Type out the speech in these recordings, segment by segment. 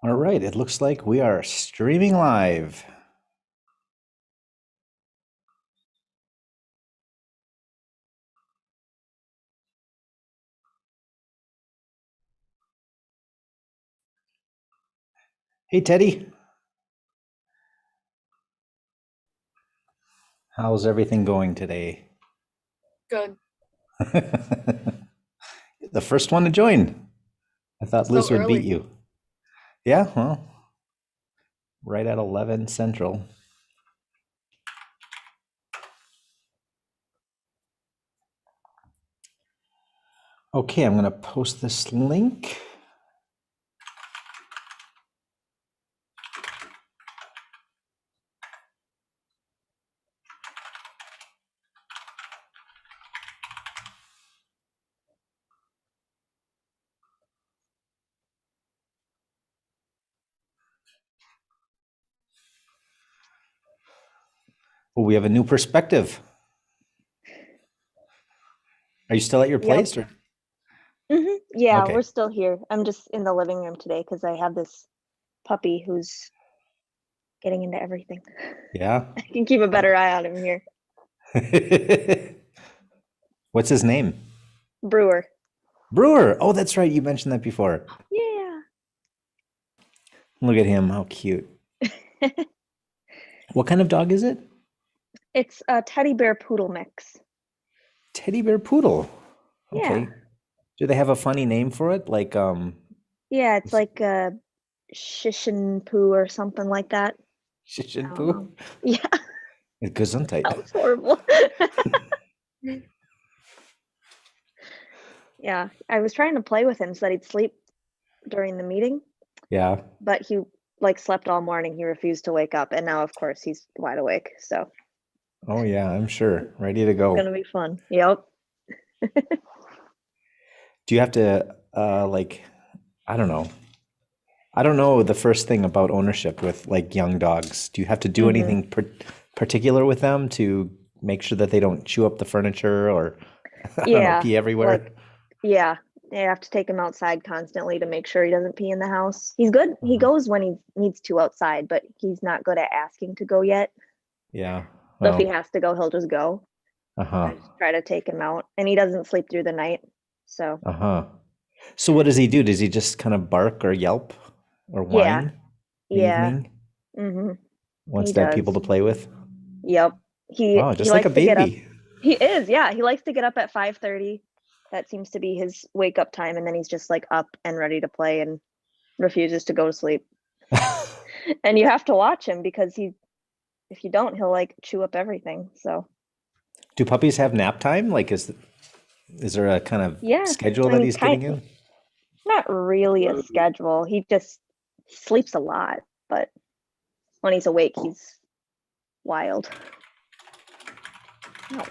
All right, it looks like we are streaming live. Hey, Teddy. How's everything going today? Good. The first one to join. I thought So Liz would beat early. you. Yeah, well, right at 11 Central. Okay, I'm going to post this link. Oh, we have a new perspective. Are you still at your Yep. place or? Yeah, Okay. we're still here. I'm just in the living room today because I have this puppy who's getting into everything. Yeah. I can keep a better eye on him here. What's his name? Brewer. Brewer. Oh, that's right. You mentioned that before. Yeah. Look at him. How cute. What kind of dog is it? It's a teddy bear poodle mix. Teddy bear poodle. Yeah. Okay. Do they have a funny name for it? Like, Yeah, it's like a shishin poo or something like that. I don't Shishinpu? know. Yeah, Gesundheit. sounds horrible. Yeah, I was trying to play with him so that he'd sleep during the meeting, Yeah. but he like slept all morning. He refused to wake up, and now of course he's wide awake. So Oh, yeah, I'm sure. Ready to it's go. gonna be fun. Yep. Do you have to, I don't know. I don't know the first thing about ownership with like young dogs. Do you have to do hmm anything particular with them to make sure that they don't chew up the furniture or, I don't know, Yeah, pee like everywhere? yeah, I have to take him outside constantly to make sure he doesn't pee in the house. He's good. He Uh-huh. goes when he needs to outside, but he's not good at asking to go yet. Yeah. So if he Well, has to go, he'll just go. uh-huh. I just try to take him out, and he doesn't sleep through the night. So Uh-huh. So what does he do? Does he just kind of bark or yelp or yeah, whine in the yeah, evening? hmm Wants he to have people does. to play with? Yep. Oh, He just like a likes to get up. baby. He is, yeah. He likes to get up at 5:30. That seems to be his wake up time, and then he's just like up and ready to play and refuses to go to sleep. And you have to watch him because he if you don't, he'll like chew up everything. So Do puppies have nap time? Like, is there a kind of yeah, schedule I that mean, he's getting in? not really a schedule. He just sleeps a lot, but when he's awake, he's wild. Oh,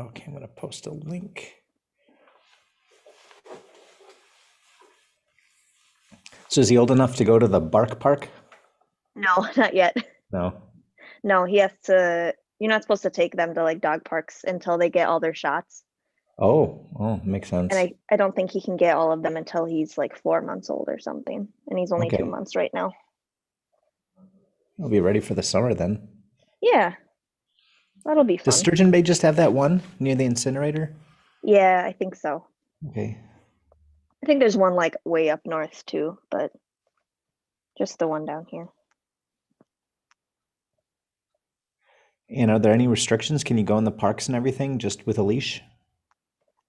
Okay, I'm gonna post a link. So is he old enough to go to the bark park? no, not yet. No. No, he has to. You're not supposed to take them to like dog parks until they get all their shots. Oh, makes And sense. I don't think he can get all of them until he's like 4 months old or something. And he's only two Okay. months right now. I'll be ready for the summer then. Yeah, that'll be Does fun. Sturgeon Bay just have that one near the incinerator? Yeah, I think so. Okay. I think there's one like way up north too, but just the one down here. And are there any restrictions? Can you go in the parks and everything just with a leash?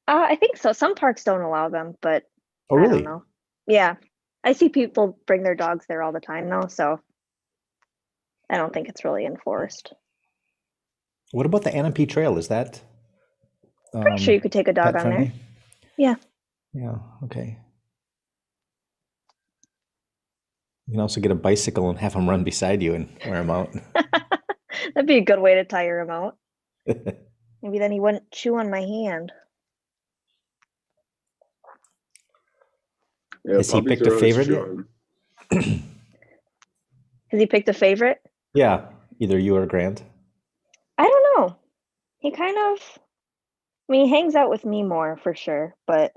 I think so. Some parks don't allow them, but Oh, I don't really? know. Yeah, I see people bring their dogs there all the time though, so I don't think it's really enforced. What about the Anapee Trail? Is that Pretty sure you um, could take a dog pet on there. friendly? Yeah. Yeah, okay. You can also get a bicycle and have him run beside you and wear him out. That'd be a good way to tire him out. Maybe then he wouldn't chew on my hand. Yeah, Has he puppies picked a are always favorite yet? chewing. Has he picked a favorite? Yeah, either you or Grant. I don't know. He kind of I mean, he hangs out with me more for sure, but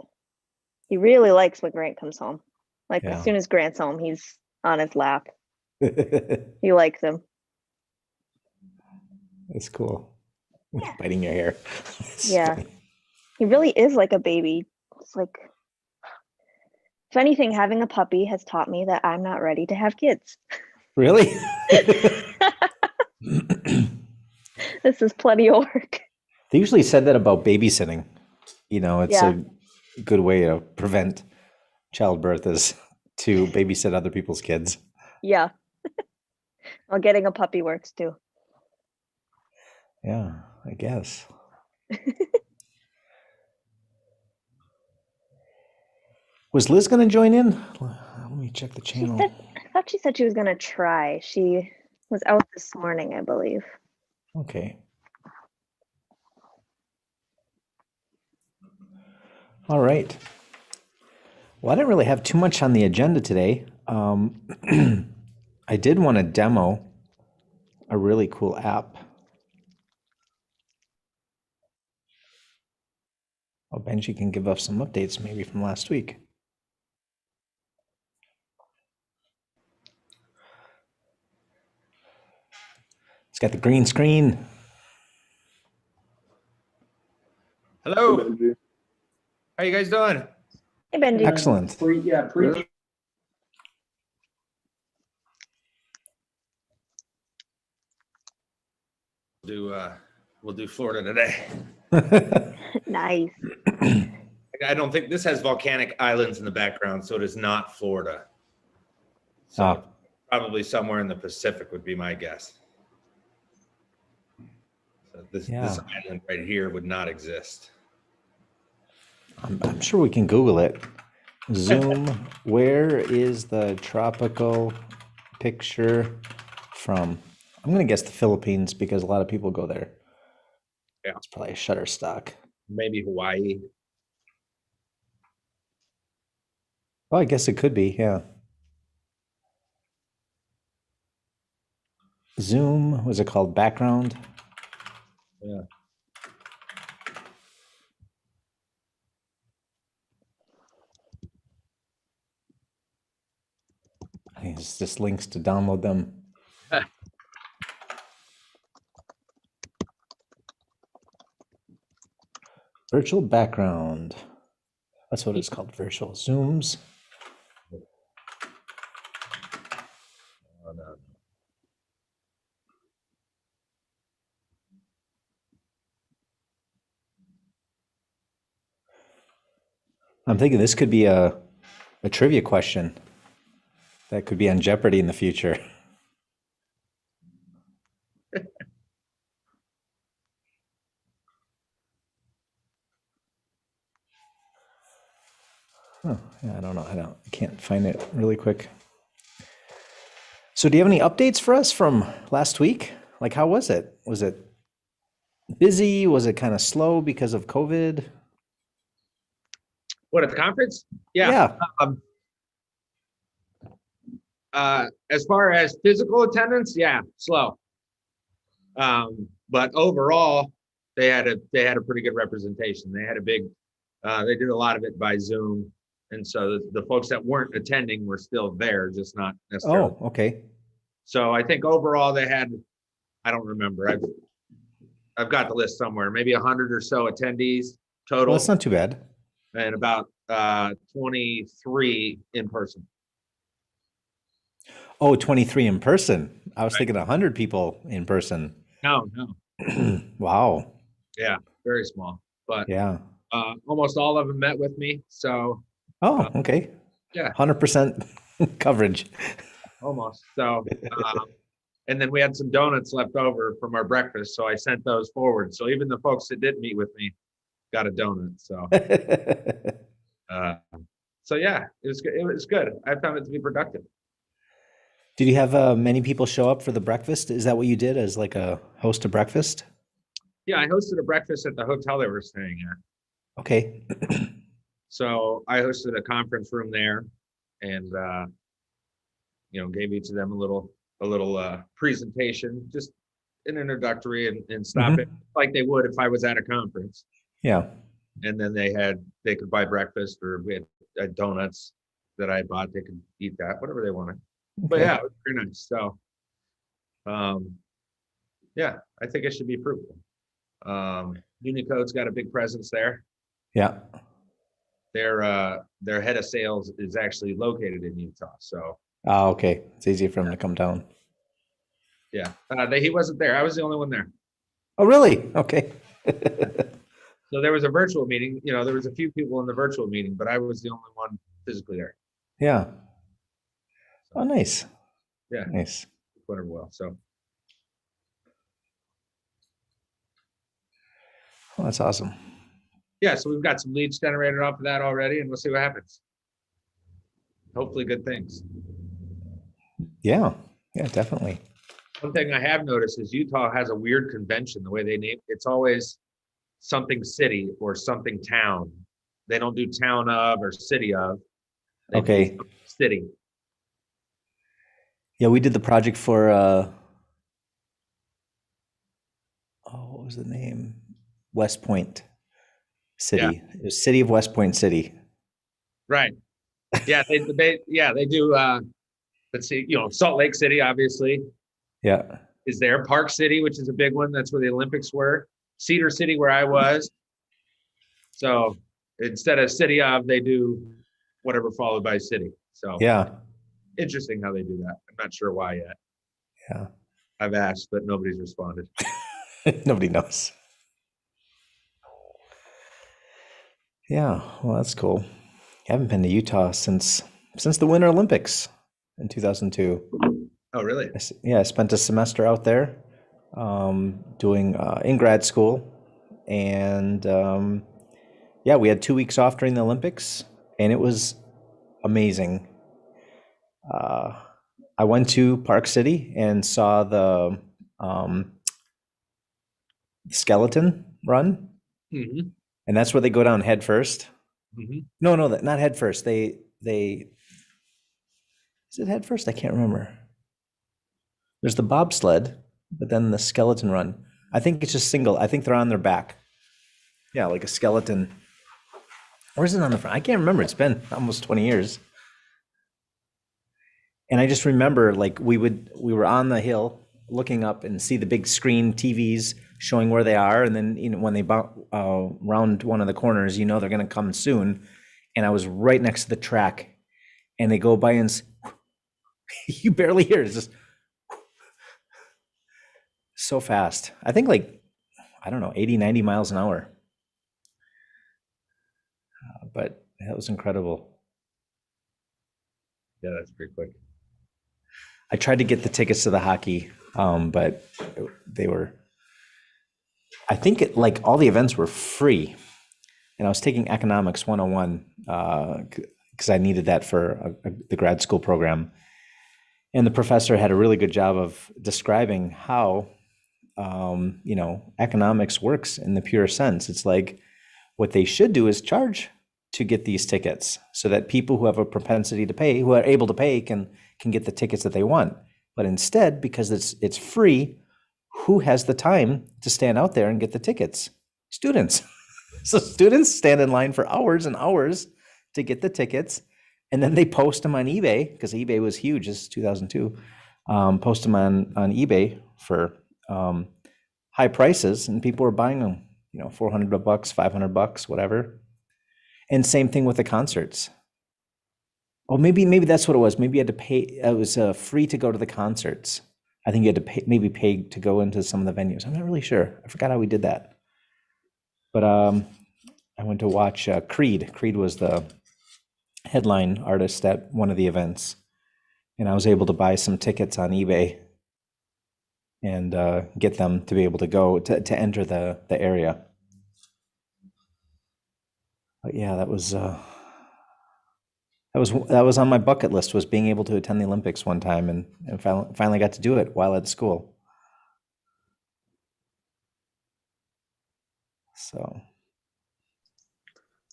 he really likes when Grant comes home. Like as Yeah. soon as Grant's home, he's on his lap. He likes him. That's cool. Yeah. Biting your hair. Yeah. He really is like a baby. It's like, if anything, having a puppy has taught me that I'm not ready to have kids. Really? This is plenty of work. They usually said that about babysitting. It's Yeah. a good way to prevent childbirth is to babysit other people's kids. Yeah. Well, getting a puppy works too. Yeah, I guess. Was Liz going to join in? Let me check the channel. I thought she said she was gonna try. She was out this morning, I believe. Okay. All right. Well, I didn't really have too much on the agenda today. I did want to demo a really cool app. Oh, Benji can give us some updates maybe from last week. It's got the green screen. Hello. Hey, Benji. How you guys doing? Hey, Benji. Excellent. Preach. We'll do Florida today. Nice. I don't think this has volcanic islands in the background, so it is not Florida. So Ah. probably somewhere in the Pacific would be my guess. So this island right here would not exist. I'm sure we can Google it. Zoom, where is the tropical picture from? I'm going to guess the Philippines because a lot of people go there. Yeah. It's probably a Shutterstock. Maybe Hawaii. Well, I guess it could be, yeah. Zoom, was it called background? Yeah. I think it's just links to download them. Virtual background. That's what it's called, virtual zooms. Oh, no. I'm thinking this could be a trivia question that could be on Jeopardy in the future. Oh, yeah, I don't know. I can't find it really quick. So do you have any updates for us from last week? Like, how was it? Was it busy? Was it kind of slow because of COVID? What, at the conference? Yeah. As far as physical attendance, yeah, slow. But overall, they had a pretty good representation. They had a big, they did a lot of it by Zoom, and so the folks that weren't attending were still there, just not necessarily. Oh, okay. So I think overall they had, I don't remember. I've got the list somewhere. Maybe 100 or so attendees total, Well, that's not too bad. and about 23 in person. Oh, 23 in person. I was thinking 100 people in person. No. Wow. Yeah, very small. But Yeah. almost all of them met with me. So Oh, okay. yeah. 100% coverage. Almost. So, and then we had some donuts left over from our breakfast, so I sent those forward. So even the folks that didn't meet with me got a donut. So, so yeah, it was good. It was good. I found it to be productive. Did you have many people show up for the breakfast? Is that what you did as like a host of breakfast? Yeah, I hosted a breakfast at the hotel they were staying at. Okay. So I hosted a conference room there, and gave each of them a little presentation, just an introductory and stop it like they would if I was at a conference. Yeah. And then they could buy breakfast, or we had donuts that I bought. They could eat that, whatever they wanted. But Okay. yeah, it was very nice. So, yeah, I think it should be fruitful. Unicode's got a big presence there. Yeah. Their head of sales is actually located in Utah. So Oh, okay. It's easy for him to come down. yeah, he wasn't there. I was the only one there. Oh, really? Okay. So there was a virtual meeting. There was a few people in the virtual meeting, but I was the only one physically there. Yeah. Oh, nice. Yeah, Nice. whatever. Well, so Oh, that's awesome. yeah, so we've got some leads generated off of that already, and we'll see what happens. Hopefully, good things. Yeah. Yeah, definitely. One thing I have noticed is Utah has a weird convention. The way they name it's always something city or something town. They don't do town of or city of. They do Okay. city. Yeah, we did the project for what was the name? West Point City. It was City of West Point City. Right. Yeah, they do let's see, Salt Lake City obviously Yeah. is there. Park City, which is a big one. That's where the Olympics were. Cedar City, where I was. So instead of city of, they do whatever followed by city. So Yeah. interesting how they do that. I'm not sure why yet. Yeah. I've asked, but nobody's responded. Nobody knows. Yeah, well, that's cool. I haven't been to Utah since the Winter Olympics in 2002. Oh, really? Yeah, I spent a semester out there doing in grad school, and yeah, we had 2 weeks off during the Olympics, and it was amazing. I went to Park City and saw the skeleton run, Mm-hmm. and that's where they go down head first. Mm-hmm. No, not head first. They is it head first? I can't remember. There's the bobsled, but then the skeleton run. I think it's just single. I think they're on their back. Yeah, like a skeleton. Or is it on the front? I can't remember. It's been almost 20 years. And I just remember like we were on the hill looking up and see the big screen TVs showing where they are. And then when they round one of the corners, they're going to come soon. And I was right next to the track, and they go by and you barely hear it. It's just so fast. I think I don't know, 80, 90 miles an hour. But that was incredible. Yeah, that's pretty quick. I tried to get the tickets to the hockey, but they were, I think all the events were free. And I was taking economics 101 because I needed that for the grad school program. And the professor had a really good job of describing how, economics works in the pure sense. It's like what they should do is charge to get these tickets so that people who have a propensity to pay, who are able to pay, can get the tickets that they want. But instead, because it's free, who has the time to stand out there and get the tickets? Students. So students stand in line for hours and hours to get the tickets, and then they post them on eBay, because eBay was huge. This is 2002. Post them on eBay for high prices, and people were buying them, $400, $500, whatever. And same thing with the concerts. Oh, maybe that's what it was. Maybe you had to pay. It was free to go to the concerts. I think you had to pay to go into some of the venues. I'm not really sure. I forgot how we did that. But I went to watch Creed. Creed was the headline artist at one of the events, and I was able to buy some tickets on eBay and get them to be able to go to enter the area. But yeah, that was on my bucket list, was being able to attend the Olympics one time, and finally got to do it while at school. So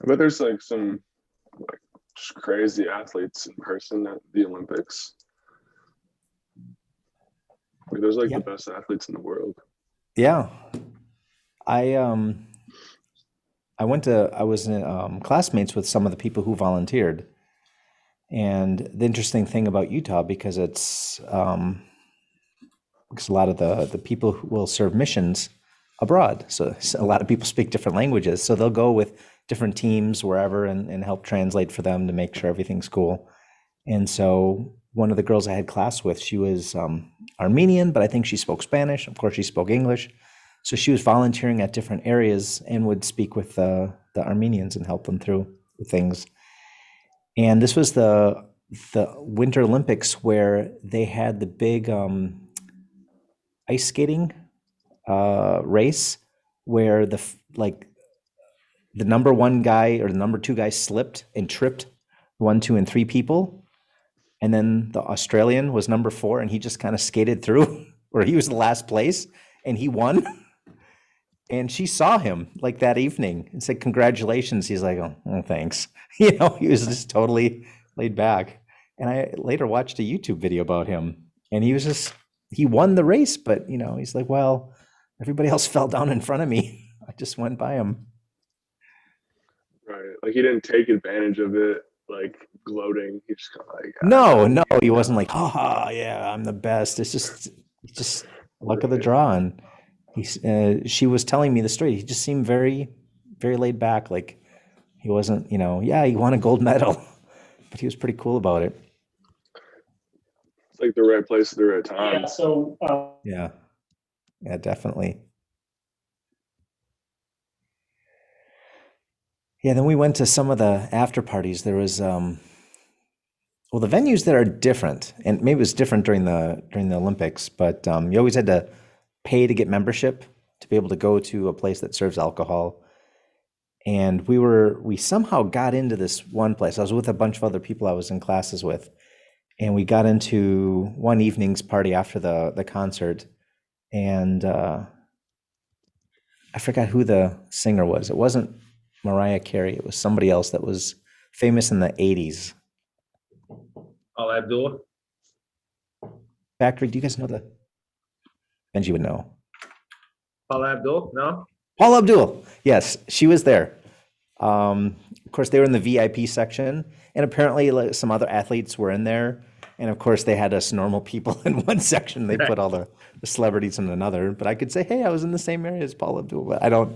I bet there's some just crazy athletes in person at the Olympics. There's Yeah. the best athletes in the world. yeah, I I was in, classmates with some of the people who volunteered. And the interesting thing about Utah, because because a lot of the people who will serve missions abroad. So a lot of people speak different languages. So they'll go with different teams wherever and help translate for them to make sure everything's cool. And so one of the girls I had class with, she was Armenian, but I think she spoke Spanish. Of course, she spoke English. So she was volunteering at different areas and would speak with the Armenians and help them through things. And this was the Winter Olympics where they had the big ice skating race where the number one guy or the number two guy slipped and tripped 1, 2, and 3 people. And then the Australian was number 4 and he just kind of skated through where he was the last place and he won. And she saw him like that evening and said, congratulations. He's like, oh, thanks. You know, he was just totally laid back. And I later watched a YouTube video about him and he won the race, but you know, he's like, well, everybody else fell down in front of me. I just went by him. Right. Like he didn't take advantage of it, like gloating. He just kind of like, No, he wasn't like, yeah, I'm the best. It's just luck of the draw. And she was telling me the story. He just seemed very, very laid back. Like he wasn't, yeah, he won a gold medal, but he was pretty cool about it. It's like the right place at the right time. Yeah, so Yeah, definitely. Yeah, then we went to some of the after parties. There was, the venues there are different, and maybe it was different during the Olympics, but you always had to pay to get membership to be able to go to a place that serves alcohol. And we somehow got into this one place. I was with a bunch of other people I was in classes with, and we got into one evening's party after the concert, and I forgot who the singer was. It wasn't Mariah Carey. It was somebody else that was famous in the 80s. Paula Abdul. Factory, do you guys know Benji would know. Paula Abdul, no? Paula Abdul. Yes, she was there. Of course, they were in the VIP section, and apparently some other athletes were in there. And of course, they had us normal people in one section. They put all the celebrities in another. But I could say, hey, I was in the same area as Paula Abdul. But I don't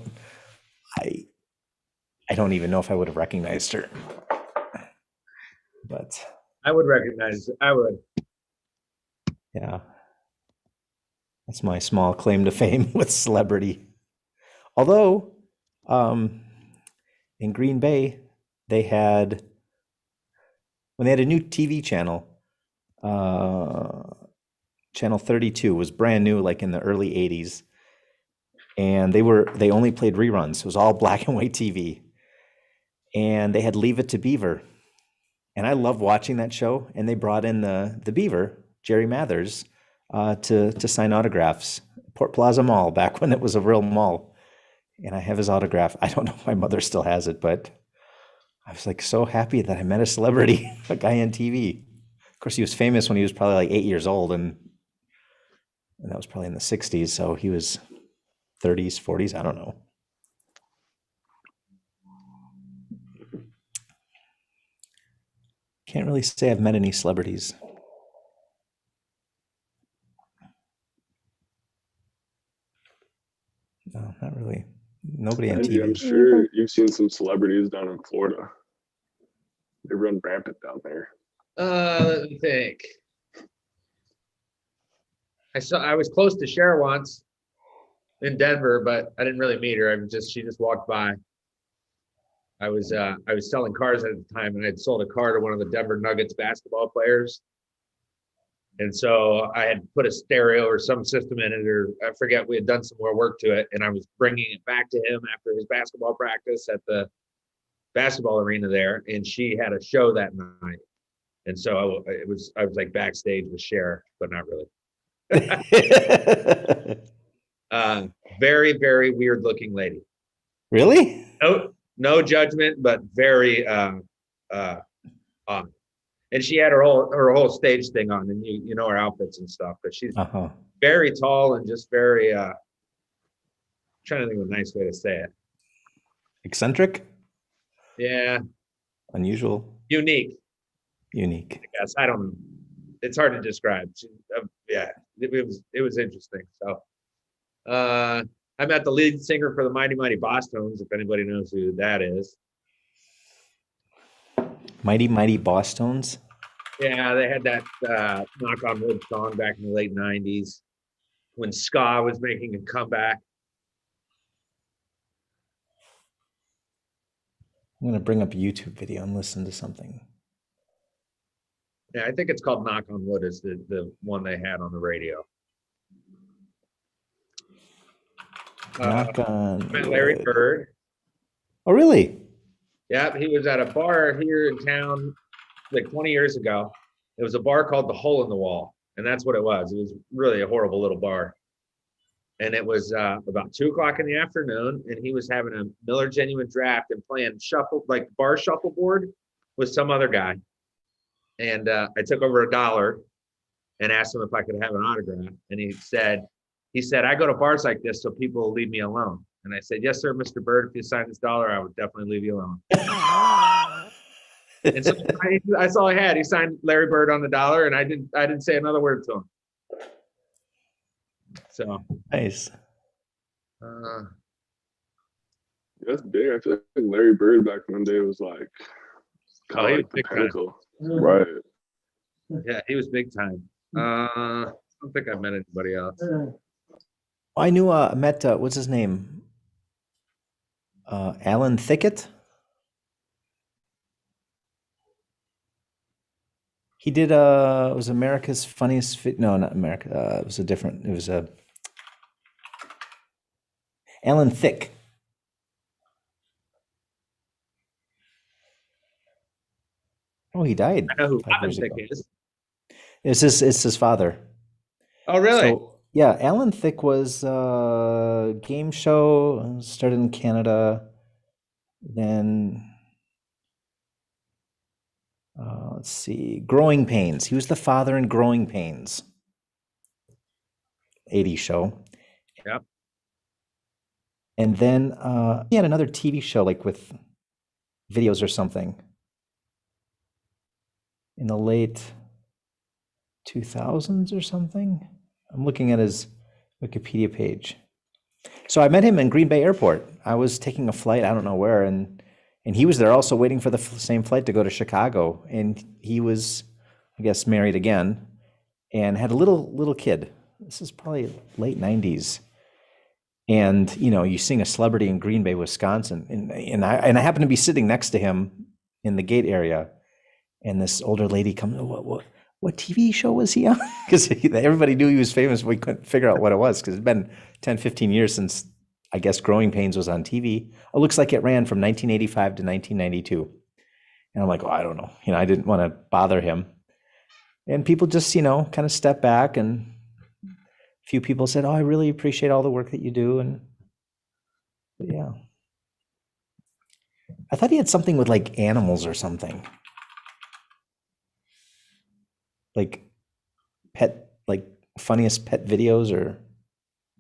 even know if I would have recognized her. But I would recognize it. I would. yeah, that's my small claim to fame with celebrity. Although, in Green Bay, when they had a new TV channel, channel 32 was brand new, like in the early 80s. And they only played reruns. It was all black and white TV. And they had Leave It to Beaver. And I love watching that show. And they brought in the Beaver, Jerry Mathers, to sign autographs. Port Plaza Mall, back when it was a real mall. And I have his autograph. I don't know if my mother still has it, but I was like so happy that I met a celebrity, a guy on TV. Of course, he was famous when he was probably like 8 years old, and that was probably in the 60s. So he was 30s, 40s, I don't know. Can't really say I've met any celebrities. No, not really. Nobody on Andy, TV. I'm sure you've seen some celebrities down in Florida. They run rampant down there. Let me think. I was close to Cher once in Denver, but I didn't really meet her. She just walked by. I was selling cars at the time, and I'd sold a car to one of the Denver Nuggets basketball players. And so I had put a stereo or some system in it, or I forget, we had done some more work to it, and I was bringing it back to him after his basketball practice at the basketball arena there, and she had a show that night. And so I was like backstage with Cher, but not really. Very, very weird looking lady. Really? No judgment, but very odd. And she had her whole stage thing on, and you know her outfits and stuff. But she's very tall and just very trying to think of a nice way to say it. Eccentric, Yeah, unusual, unique. unique. I guess I don't. It's hard to describe. Yeah, it was interesting. So, I met the lead singer for the Mighty Mighty Boss Tones. If anybody knows who that is. Mighty Mighty Boss Tones. Yeah, they had that Knock on Wood song back in the late '90s when ska was making a comeback. I'm gonna bring up a YouTube video and listen to something. Yeah, I think it's called Knock on Wood is the one they had on the radio. Knock on Met Larry wood. Bird. Oh, really? Yeah, he was at a bar here in town like 20 years ago. It was a bar called The Hole in the Wall, and that's what it was. It was really a horrible little bar. And it was about 2 o'clock in the afternoon, and he was having a Miller Genuine Draft and playing shuffle, like bar shuffleboard with some other guy. And I took over $1 and asked him if I could have an autograph. And he said, I go to bars like this so people will leave me alone. And I said, yes, sir, Mr. Bird, if you sign this $1, I would definitely leave you alone. And so that's all I had. He signed Larry Bird on the $1, and I didn't say another word to him. So Nice. That's big. I feel like Larry Bird back in the day was like Oh, kind he of was like the big time. pinnacle. Right. Yeah, he was big time. I don't think I met anybody else. I knew. I met. What's his name? Alan Thickett. He did. It was America's Funniest Fit. No, not America. It was a different. It was a Alan Thicke. Oh, he died I know who 5 years Robin ago. Thicke is. It's his father. Oh, really? So yeah, Alan Thicke was game show, started in Canada, then let's see, Growing Pains. He was the father in Growing Pains, 80s show. Yep. And then he had another TV show like with videos or something in the late 2000s or something. I'm looking at his Wikipedia page. So I met him in Green Bay Airport. I was taking a flight, I don't know where, and he was there also waiting for the same flight to go to Chicago. And he was, I guess, married again and had a little kid. This is probably late 90s. And you know, you sing a celebrity in Green Bay, Wisconsin, and I happened to be sitting next to him in the gate area, and this older lady comes, what TV show was he on? Because everybody knew he was famous, but we couldn't figure out what it was because it's been 10, 15 years since, I guess, Growing Pains was on TV. It looks like it ran from 1985 to 1992. And I'm like, I don't know. You know, I didn't want to bother him. And people just, you know, kind of step back, and a few people said, I really appreciate all the work that you do. And yeah. I thought he had something with like animals or something. Like pet, like funniest pet videos, or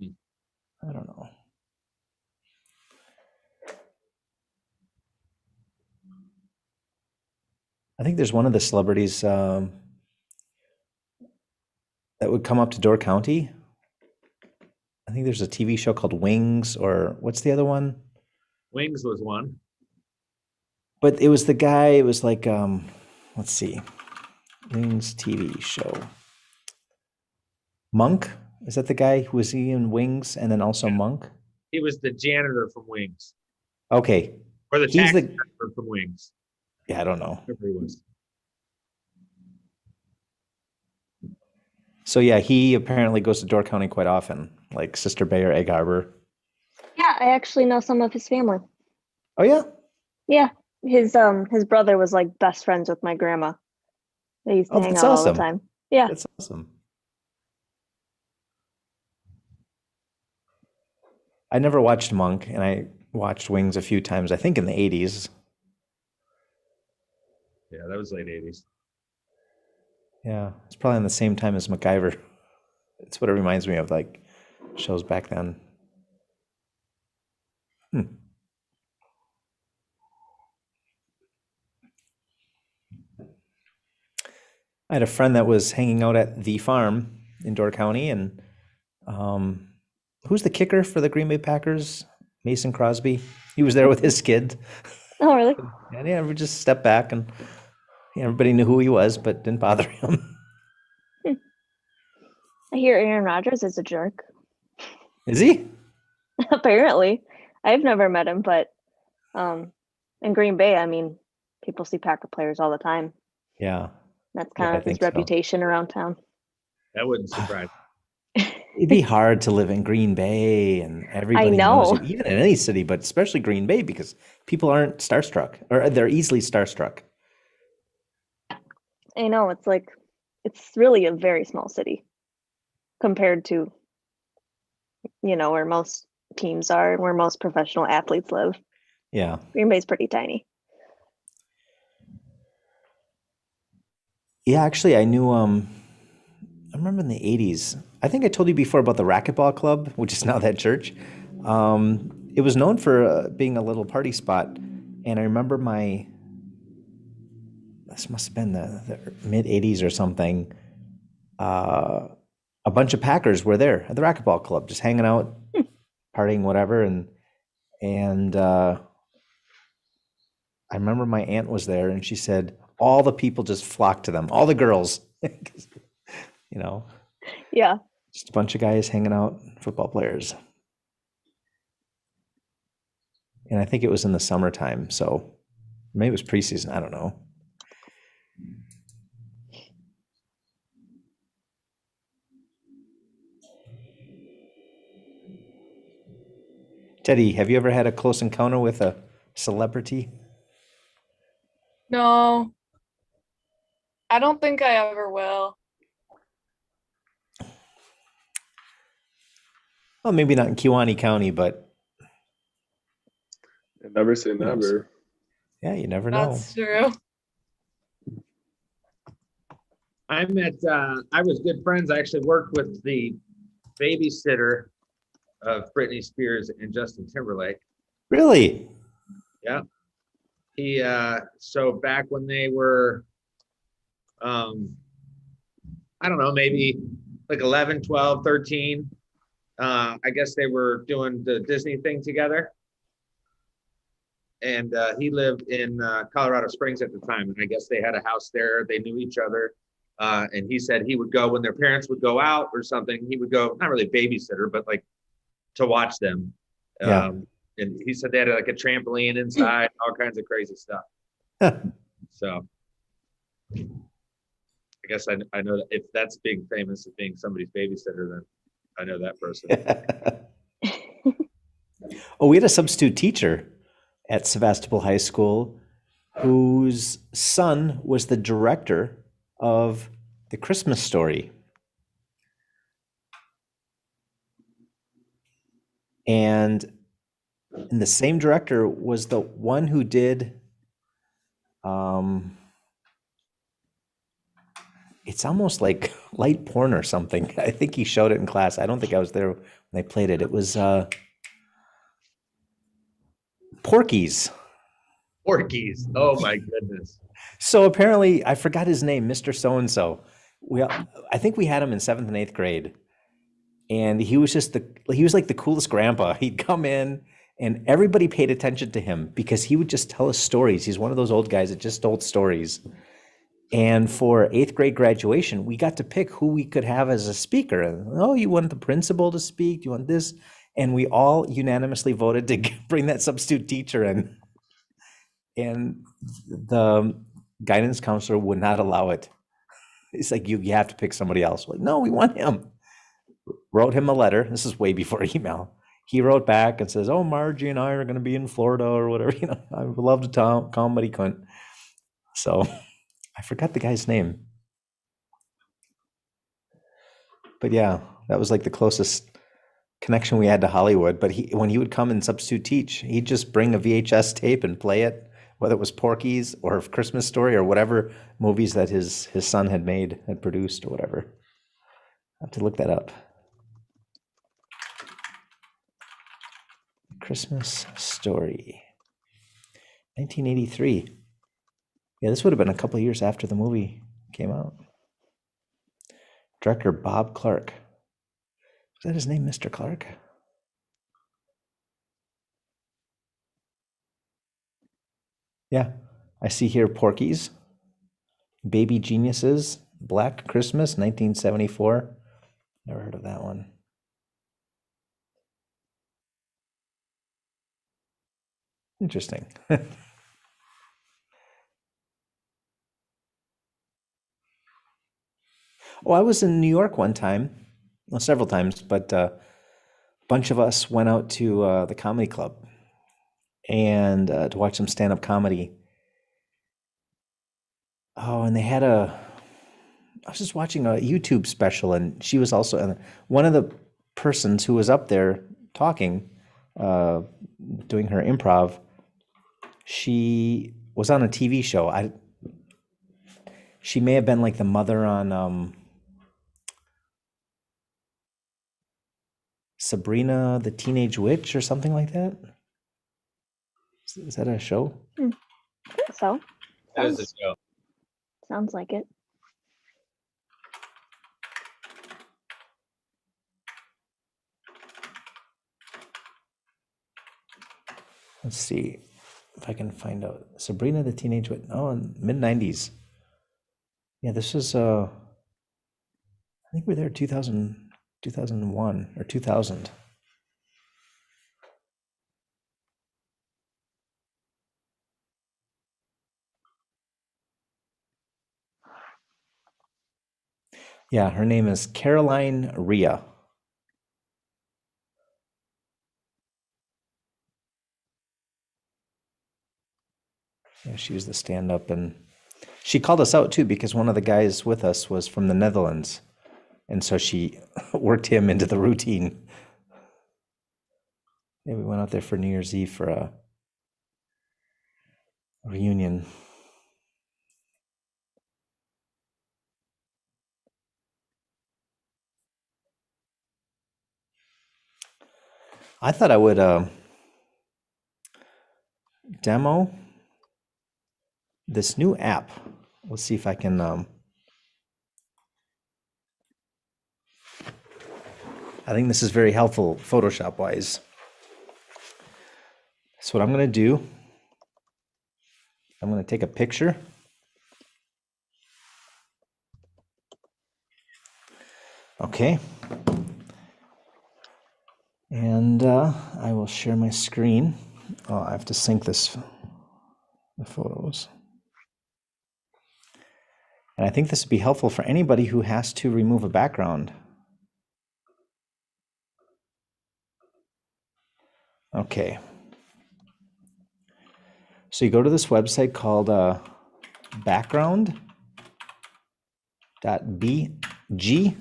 I don't know. I think there's one of the celebrities that would come up to Door County. I think there's a TV show called Wings, or what's the other one? Wings was one. But it was the guy, it was like, let's see, Wings TV show. Monk? Is that the guy who was he in Wings and then also Monk? He was the janitor from Wings. Okay. Or the He's taxi the- driver from Wings. Yeah, I don't know. Whoever he was. So yeah, he apparently goes to Door County quite often, like Sister Bay or Egg Harbor. Yeah, I actually know some of his family. Oh yeah? Yeah, his brother was like best friends with my grandma. They used to Oh, hang that's out all awesome. the time. Yeah. That's awesome. I never watched Monk, and I watched Wings a few times, I think in the 80s. Yeah, that was late 80s. Yeah, it's probably on the same time as MacGyver. It's what it reminds me of, like shows back then. I had a friend that was hanging out at the farm in Door County, and who's the kicker for the Green Bay Packers? Mason Crosby. He was there with his kid. Oh, really? And yeah, we just stepped back, and everybody knew who he was, but didn't bother him. I hear Aaron Rodgers is a jerk. Is he? Apparently. I've never met him, but in Green Bay, I mean, people see Packer players all the time. Yeah. That's Yeah, kind I of his think so. reputation around town. That wouldn't surprise It'd be hard to live in Green Bay, and everybody knows know. you, even in any city, but especially Green Bay, because people aren't starstruck, or they're easily starstruck. I know, it's really a very small city compared to, where most teams are, where most professional athletes live. Yeah. Green Bay's pretty tiny. Yeah, actually, I knew, I remember in the 80s, I think I told you before about the racquetball club, which is now that church. It was known for being a little party spot. And I remember this must have been the mid 80s or something. A bunch of Packers were there at the racquetball club, just hanging out, partying, whatever. And I remember my aunt was there, and she said all the people just flocked to them, all the girls, Yeah. just a bunch of guys hanging out, football players. And I think it was in the summertime, so maybe it was preseason. I don't know. Teddy, have you ever had a close encounter with a celebrity? No, I don't think I ever will. Well, maybe not in Kewaunee County, but Never say who knows? never. Yeah, you never know. That's true. I was good friends. I actually worked with the babysitter of Britney Spears and Justin Timberlake. Really? Yeah. So back when they were, I don't know, maybe like 11, 12, 13, I guess they were doing the Disney thing together. And he lived in Colorado Springs at the time. And I guess they had a house there. They knew each other. And he said he would go when their parents would go out or something. He would go, not really babysitter, but like to watch them. Yeah. And he said they had like a trampoline inside, all kinds of crazy stuff. So I guess I know that if that's being famous as being somebody's babysitter, then I know that person. Oh, we had a substitute teacher at Sevastopol High School whose son was the director of The Christmas Story. And the same director was the one who did, it's almost like light porn or something. I think he showed it in class. I don't think I was there when they played it. It was Porky's. Porkies. Oh my goodness. So apparently, I forgot his name, Mr. So-and-so. I think we had him in 7th and 8th grade. And he was like the coolest grandpa. He'd come in and everybody paid attention to him because he would just tell us stories. He's one of those old guys that just told stories. And for 8th grade graduation, we got to pick who we could have as a speaker. And, oh, you want the principal to speak? Do you want this? And we all unanimously voted to bring that substitute teacher in. And the guidance counselor would not allow it. It's like, you have to pick somebody else. We're like, no, we want him. Wrote him a letter. This is way before email. He wrote back and says, oh, Margie and I are going to be in Florida or whatever. I would love to come, but he couldn't. So I forgot the guy's name. But yeah, that was like the closest connection we had to Hollywood. But when he would come and substitute teach, he'd just bring a VHS tape and play it, whether it was Porky's or Christmas Story or whatever movies that his son had produced or whatever. I have to look that up. Christmas Story, 1983. Yeah, this would have been a couple of years after the movie came out. Director Bob Clark. Is that his name, Mr. Clark? Yeah, I see here Porky's, Baby Geniuses, Black Christmas, 1974. Never heard of that one. Interesting. Oh, I was in New York one time, well, several times, but a bunch of us went out to the comedy club and to watch some stand-up comedy. Oh, and they had I was just watching a YouTube special, and she was also one of the persons who was up there talking, doing her improv. She was on a TV show. She may have been like the mother on Sabrina the Teenage Witch or something like that. Is that a show? I think so. That is a show. Sounds like it. Let's see if I can find out. Sabrina the Teenage Witch. Oh, in mid-90s. Yeah, this is I think we're there 2001 or 2000. Yeah, her name is Caroline Rhea. Yeah, she was the stand-up, and she called us out too because one of the guys with us was from the Netherlands, and so she worked him into the routine. Yeah, we went out there for New Year's Eve for a reunion. I thought I would demo this new app. Let's see if I can I think this is very helpful Photoshop wise. So what I'm going to do, I'm going to take a picture. Okay. And I will share my screen. Oh, I have to sync the photos. And I think this would be helpful for anybody who has to remove a background. Okay. So you go to this website called background.bg.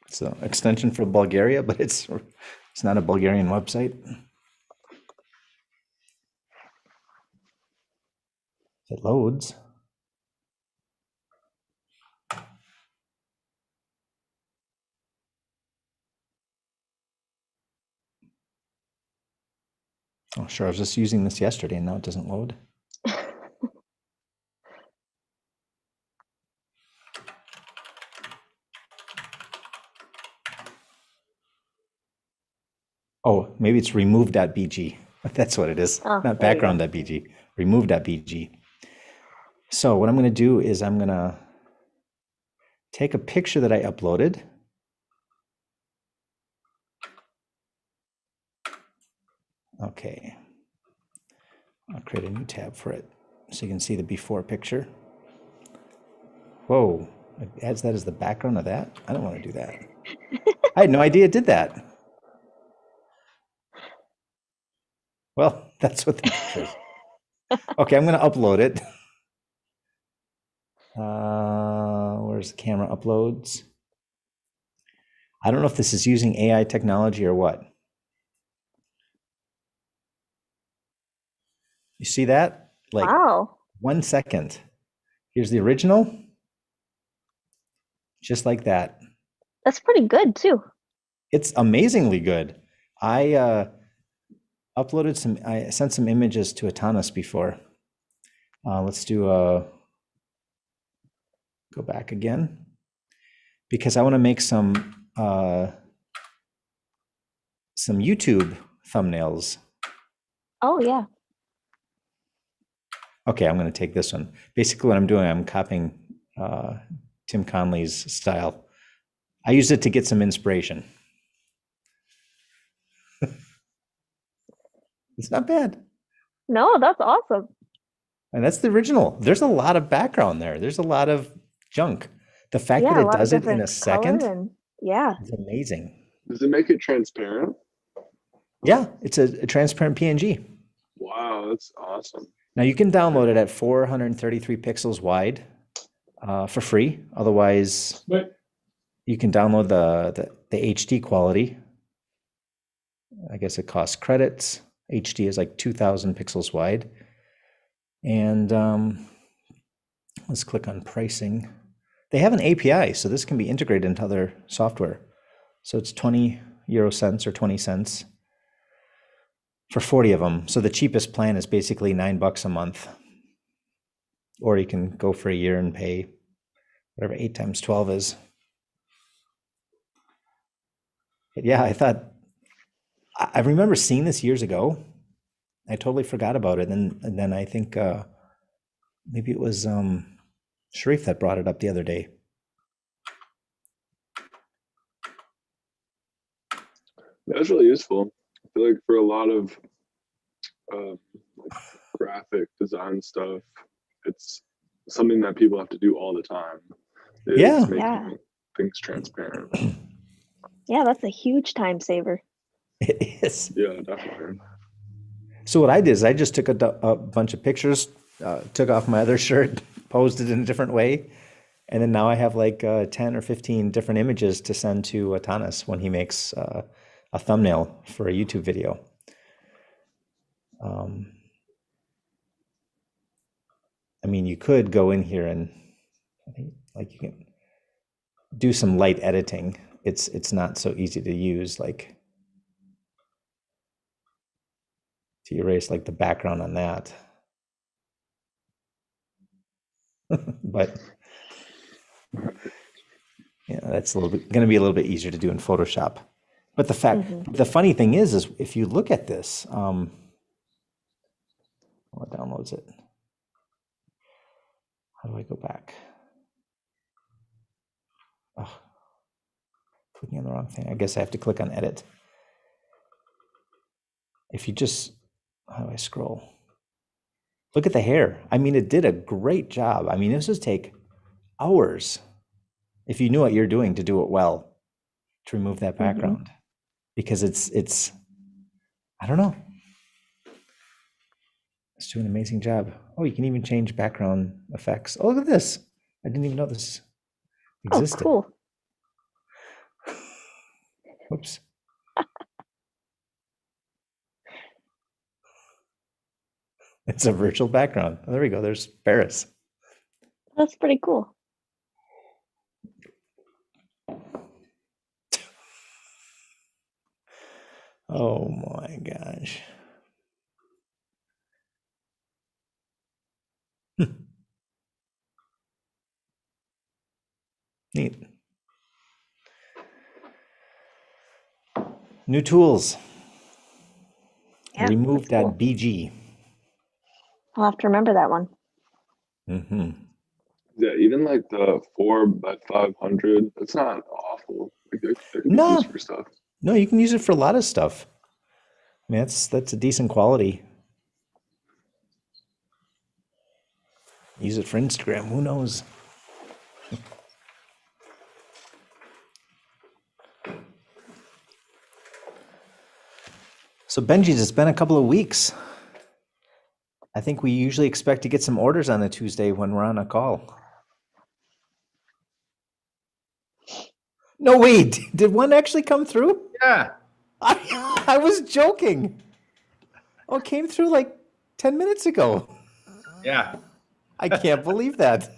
It's an extension for Bulgaria, but it's not a Bulgarian website. It loads. Oh, sure. I was just using this yesterday and now it doesn't load. Oh, maybe it's remove.bg. That's what it is. Oh, Not there you go. background.bg, remove.bg. So what I'm going to do is I'm going to take a picture that I uploaded. Okay. I'll create a new tab for it so you can see the before picture. Whoa, it adds that as the background of that? I don't want to do that. I had no idea it did that. Well, that's what the picture is. Okay, I'm going to upload it. Where's the camera uploads? I don't know if this is using AI technology or what. You see that? Like Wow. 1 second. Here's the original. Just like that. That's pretty good too. It's amazingly good. I sent some images to Atanas before. Let's do go back again. because I want to make some YouTube thumbnails. Oh yeah. Okay, I'm going to take this one. Basically, what I'm doing, I'm copying Tim Conley's style. I used it to get some inspiration. It's not bad. No, that's awesome. And that's the original. There's a lot of background there. There's a lot of junk. The fact Yeah, that a it lot of does it in different a second color and yeah. is amazing. Does it make it transparent? Yeah, it's a transparent PNG. Wow, that's awesome. Now you can download it at 433 pixels wide for free. Otherwise, you can download the HD quality. I guess it costs credits. HD is like 2000 pixels wide. And let's click on pricing. They have an API, so this can be integrated into other software. So it's 20 euro cents or 20 cents for 40 of them. So the cheapest plan is basically $9 a month. Or you can go for a year and pay whatever 8 times 12 is. But yeah, I remember seeing this years ago. I totally forgot about it. And then I think maybe it was Sharif that brought it up the other day. That's really useful. I feel like for a lot of like graphic design stuff, it's something that people have to do all the time. Is Yeah. making Yeah. things transparent. Yeah, that's a huge time saver. It is. Yeah, definitely. So what I did is I just took a bunch of pictures, took off my other shirt, posed it in a different way. And then now I have like 10 or 15 different images to send to Atanas when he makes a thumbnail for a YouTube video. I mean, you could go in here and I think like you can do some light editing. It's not so easy to use, like to erase like the background on that. But yeah, that's going to be a little bit easier to do in Photoshop. But the funny thing is if you look at this, what downloads it? How do I go back? Oh, clicking on the wrong thing. I guess I have to click on edit. If you just, how do I scroll? Look at the hair. I mean, it did a great job. I mean, this would take hours if you knew what you're doing to do it well, to remove that background, because it's, I don't know. It's doing an amazing job. Oh, you can even change background effects. Oh, look at this. I didn't even know this existed. Oh, cool. Whoops. It's a virtual background. Oh, there we go. There's Paris. That's pretty cool. Oh my gosh. Neat. New tools. Yeah, Remove that's that cool. BG. I'll have to remember that one. Mm-hmm. Yeah, even like the 4x500, it's not awful. Like, it can be No. used for stuff. No, you can use it for a lot of stuff. I mean, that's a decent quality. Use it for Instagram. Who knows? So Benji's, it's been a couple of weeks. I think we usually expect to get some orders on a Tuesday when we're on a call. No, wait, did one actually come through? Yeah. I was joking. Oh, it came through like 10 minutes ago. Yeah. I can't believe that.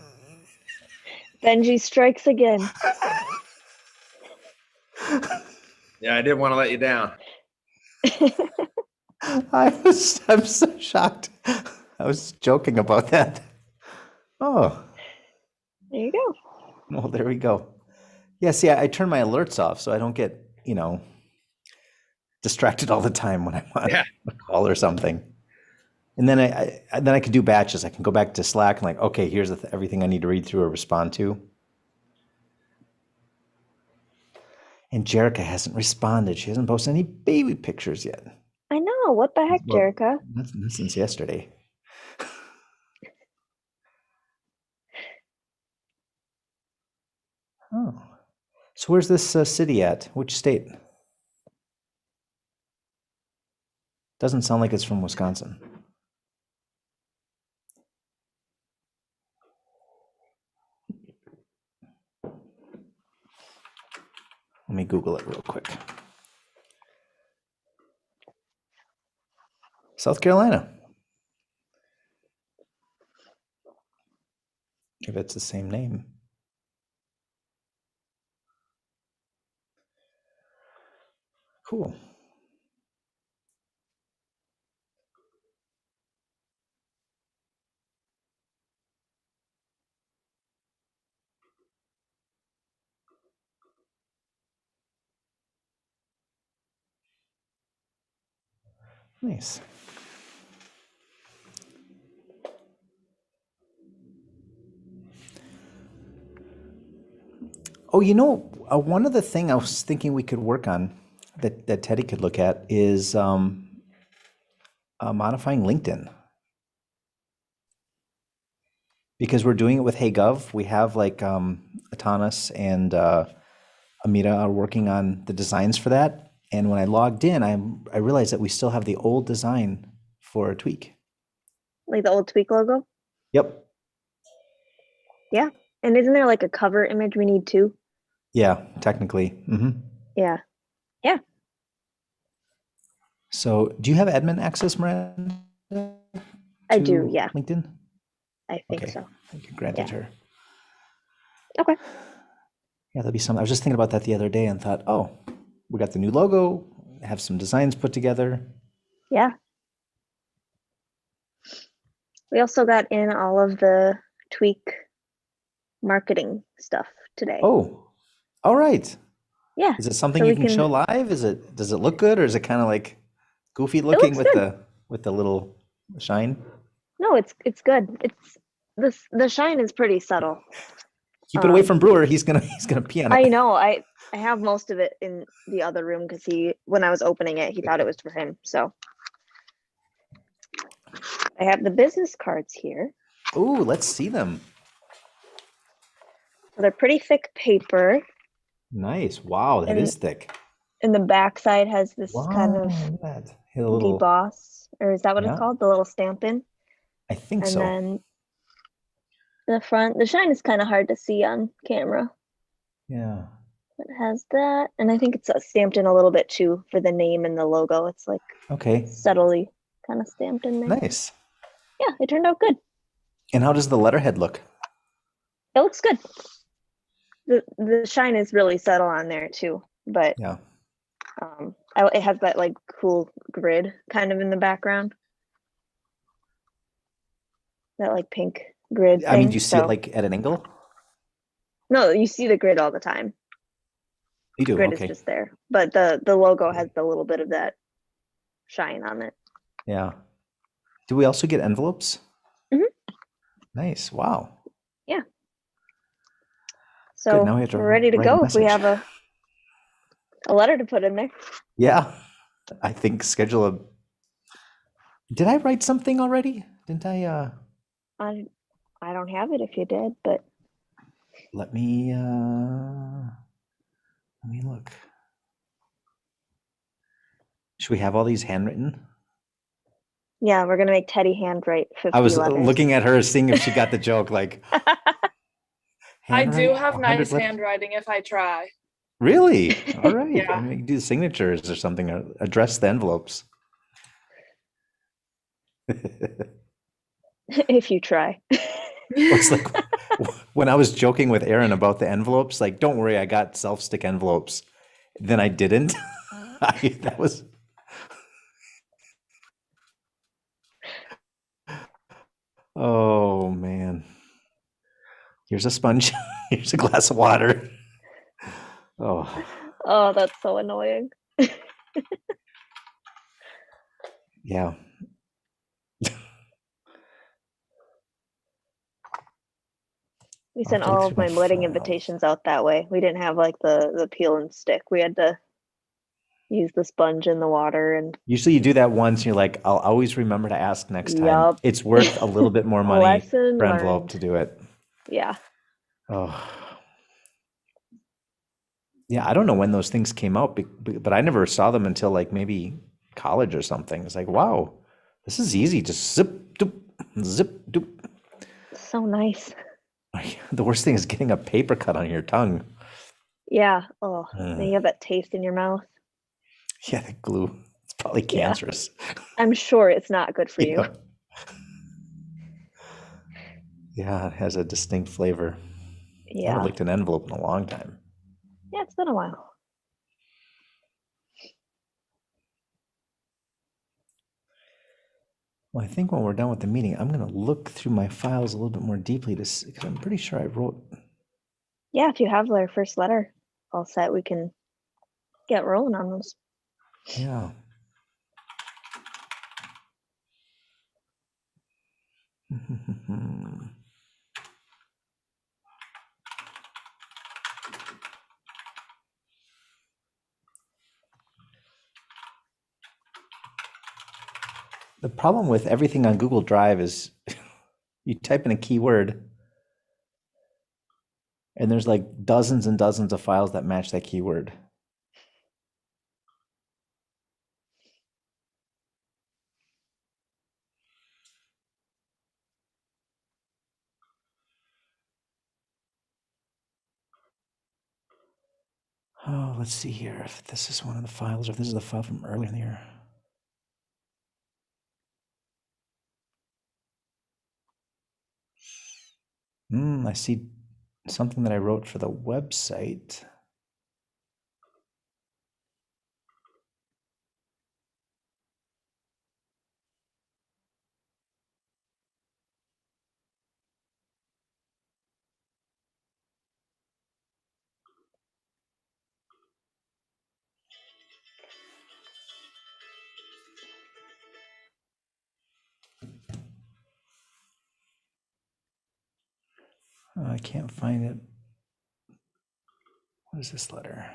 Benji strikes again. Yeah, I didn't want to let you down. I'm so shocked. I was joking about that. Oh, There you go. well, there we go. Yeah, see, I turn my alerts off so I don't get, distracted all the time when I'm on Yeah. a call or something. And then I can do batches. I can go back to Slack and like, okay, here's everything I need to read through or respond to. And Jerica hasn't responded. She hasn't posted any baby pictures yet. I know. What the heck, Well, Jerica? That's since yesterday. Oh. So where's this city at? Which state? Doesn't sound like it's from Wisconsin. Let me Google it real quick. South Carolina. If it's the same name. Cool. Nice. Oh, one of the thing I was thinking we could work on that Teddy could look at is modifying LinkedIn. Because we're doing it with HeyGov. We have like Atanas and Amita are working on the designs for that. And when I logged in, I realized that we still have the old design for a tweak. Like the old Tweak logo? Yep. Yeah. And isn't there like a cover image we need too? Yeah, technically. Yeah. So do you have admin access, Miranda? I do, to yeah. LinkedIn? I think Okay. so. You granted Yeah. her. Okay. Yeah, that'd be something. I was just thinking about that the other day and thought, oh, we got the new logo, have some designs put together. Yeah. We also got in all of the Tweak marketing stuff today. Oh, all right. Yeah. Is it something So you we can show can- live? Does it look good, or is it kind of like goofy It looking looks with the little shine? No, it's good. The shine is pretty subtle. Keep it away from Brewer. He's gonna pee on it. I know. I have most of it in the other room because when I was opening it, he thought it was for him. So I have the business cards here. Ooh, let's see them. So they're pretty thick paper, Nice. Wow, that And- is thick. and the back side has this Wow, kind of look at that. Hit a little. deboss, or is that what Yeah. it's called? The little stampin'. I think And so. then the front, the shine is kind of hard to see on camera. Yeah. It has that, and I think it's stamped in a little bit too for the name and the logo. It's like Okay. subtly kind of stamped in there. Nice. Yeah, it turned out good. And how does the letterhead look? It looks good. The shine is really subtle on there too, but Yeah. it has that like cool grid kind of in the background. That like pink grid. I mean, thing, do you see it so- like at an angle? No, you see the grid all the time. You do. Grid Okay. is just there, but the logo has the little bit of that shine on it. Yeah. Do we also get envelopes? Mhm. Nice. Wow. So now we have to we're ready to write a go if we message. have a letter to put in there. Yeah. I think schedule a. Did I write something already? Didn't I? I don't have it if you did, but Let me look. Should we have all these handwritten? yeah, we're gonna make Teddy handwrite 50 I was letters. looking at her, seeing if she got the joke. Like, I do handwrite have 100 nice letters? handwriting if I try. Really? All right. Yeah. I mean, do the signatures or something. Or address the envelopes. If you try. It's like when I was joking with Aaron about the envelopes, like, don't worry, I got self-stick envelopes. Then I didn't. That was. Oh man. Here's a sponge. Here's a glass of water. Oh, Oh, that's so annoying. yeah. We I'll have sent to look all through of my my wedding files. invitations out that way. We didn't have like the peel and stick. We had to use the sponge in the water and Usually you do that once and you're like, I'll always remember to ask next time. yup. It's worth a little bit more money Lesson per envelope learned. to do it. Yeah. Oh, yeah. I don't know when those things came out, but I never saw them until like maybe college or something. It's like, wow, this is easy. Just zip, doop. So nice. The worst thing is getting a paper cut on your tongue. Yeah. Oh, Mm. then you have that taste in your mouth. Yeah, the glue. It's probably Yeah. cancerous. I'm sure it's not good for you. Yeah. Yeah, it has a distinct flavor. I Yeah. haven't licked an envelope in a long time. Yeah, it's been a while. Well, I think when we're done with the meeting, I'm going to look through my files a little bit more deeply to see, because I'm pretty sure I wrote. Yeah, if you have their first letter all set, we can get rolling on those. Yeah. The problem with everything on Google Drive is you type in a keyword and there's like dozens and dozens of files that match that keyword. Oh, let's see here if this is one of the files or if this is the file from earlier in the year. I see something that I wrote for the website. I can't find it. What is this letter?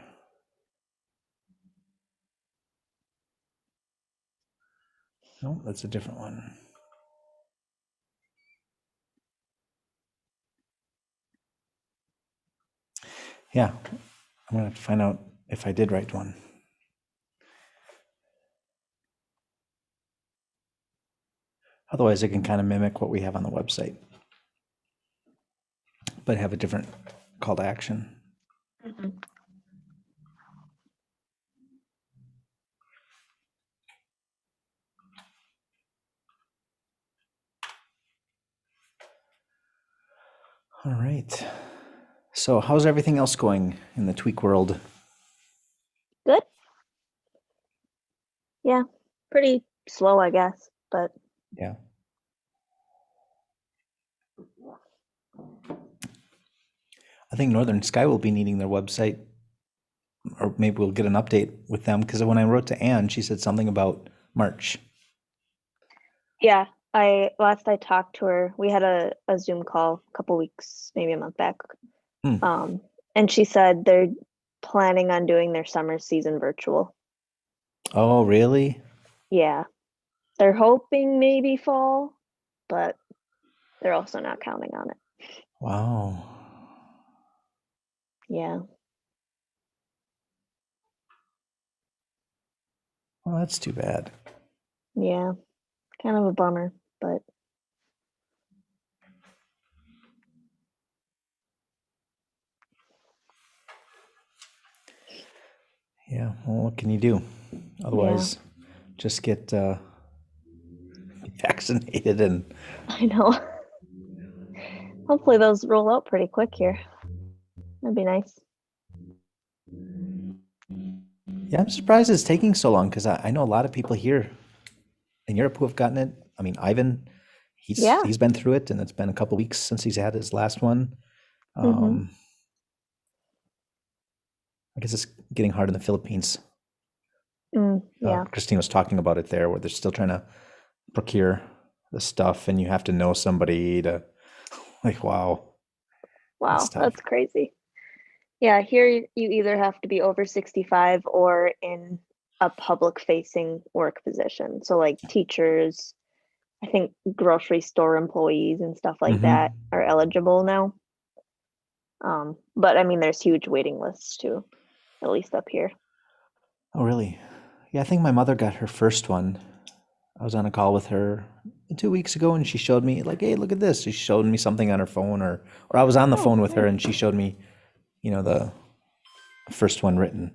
No, that's a different one. Yeah, I'm gonna have to find out if I did write one. Otherwise, it can kind of mimic what we have on the website, but have a different call to action. Mm-hmm. All right. So how's everything else going in the tweak world? Good. Yeah, pretty slow, I guess, but Yeah. I think Northern Sky will be needing their website, or maybe we'll get an update with them, because when I wrote to Anne, she said something about March. yeah, last I talked to her, we had a Zoom call a couple weeks, maybe a month back. Hmm. And she said they're planning on doing their summer season virtual. Oh, really? Yeah. They're hoping maybe fall, but they're also not counting on it. Wow. Yeah. Well, that's too bad. Yeah. Kind of a bummer, but Yeah. Well, what can you do? Otherwise, just get vaccinated and. I know. Hopefully those roll out pretty quick here. That'd be nice. Yeah, I'm surprised it's taking so long, because I know a lot of people here in Europe who have gotten it. I mean, Ivan, he's been through it, and it's been a couple weeks since he's had his last one. Mhm. I guess it's getting hard in the Philippines. Yeah. Christine was talking about it there, where they're still trying to procure the stuff, and you have to know somebody to, like, wow. Wow, That's tough. that's crazy. Yeah, here you either have to be over 65 or in a public facing work position. So like teachers, I think grocery store employees and stuff like that are eligible now. But I mean, there's huge waiting lists too, at least up here. Oh, really? Yeah, I think my mother got her first one. I was on a call with her 2 weeks ago, and she showed me, like, hey, look at this. She showed me something on her phone, or I was on the phone with her, and she showed me, the first one written.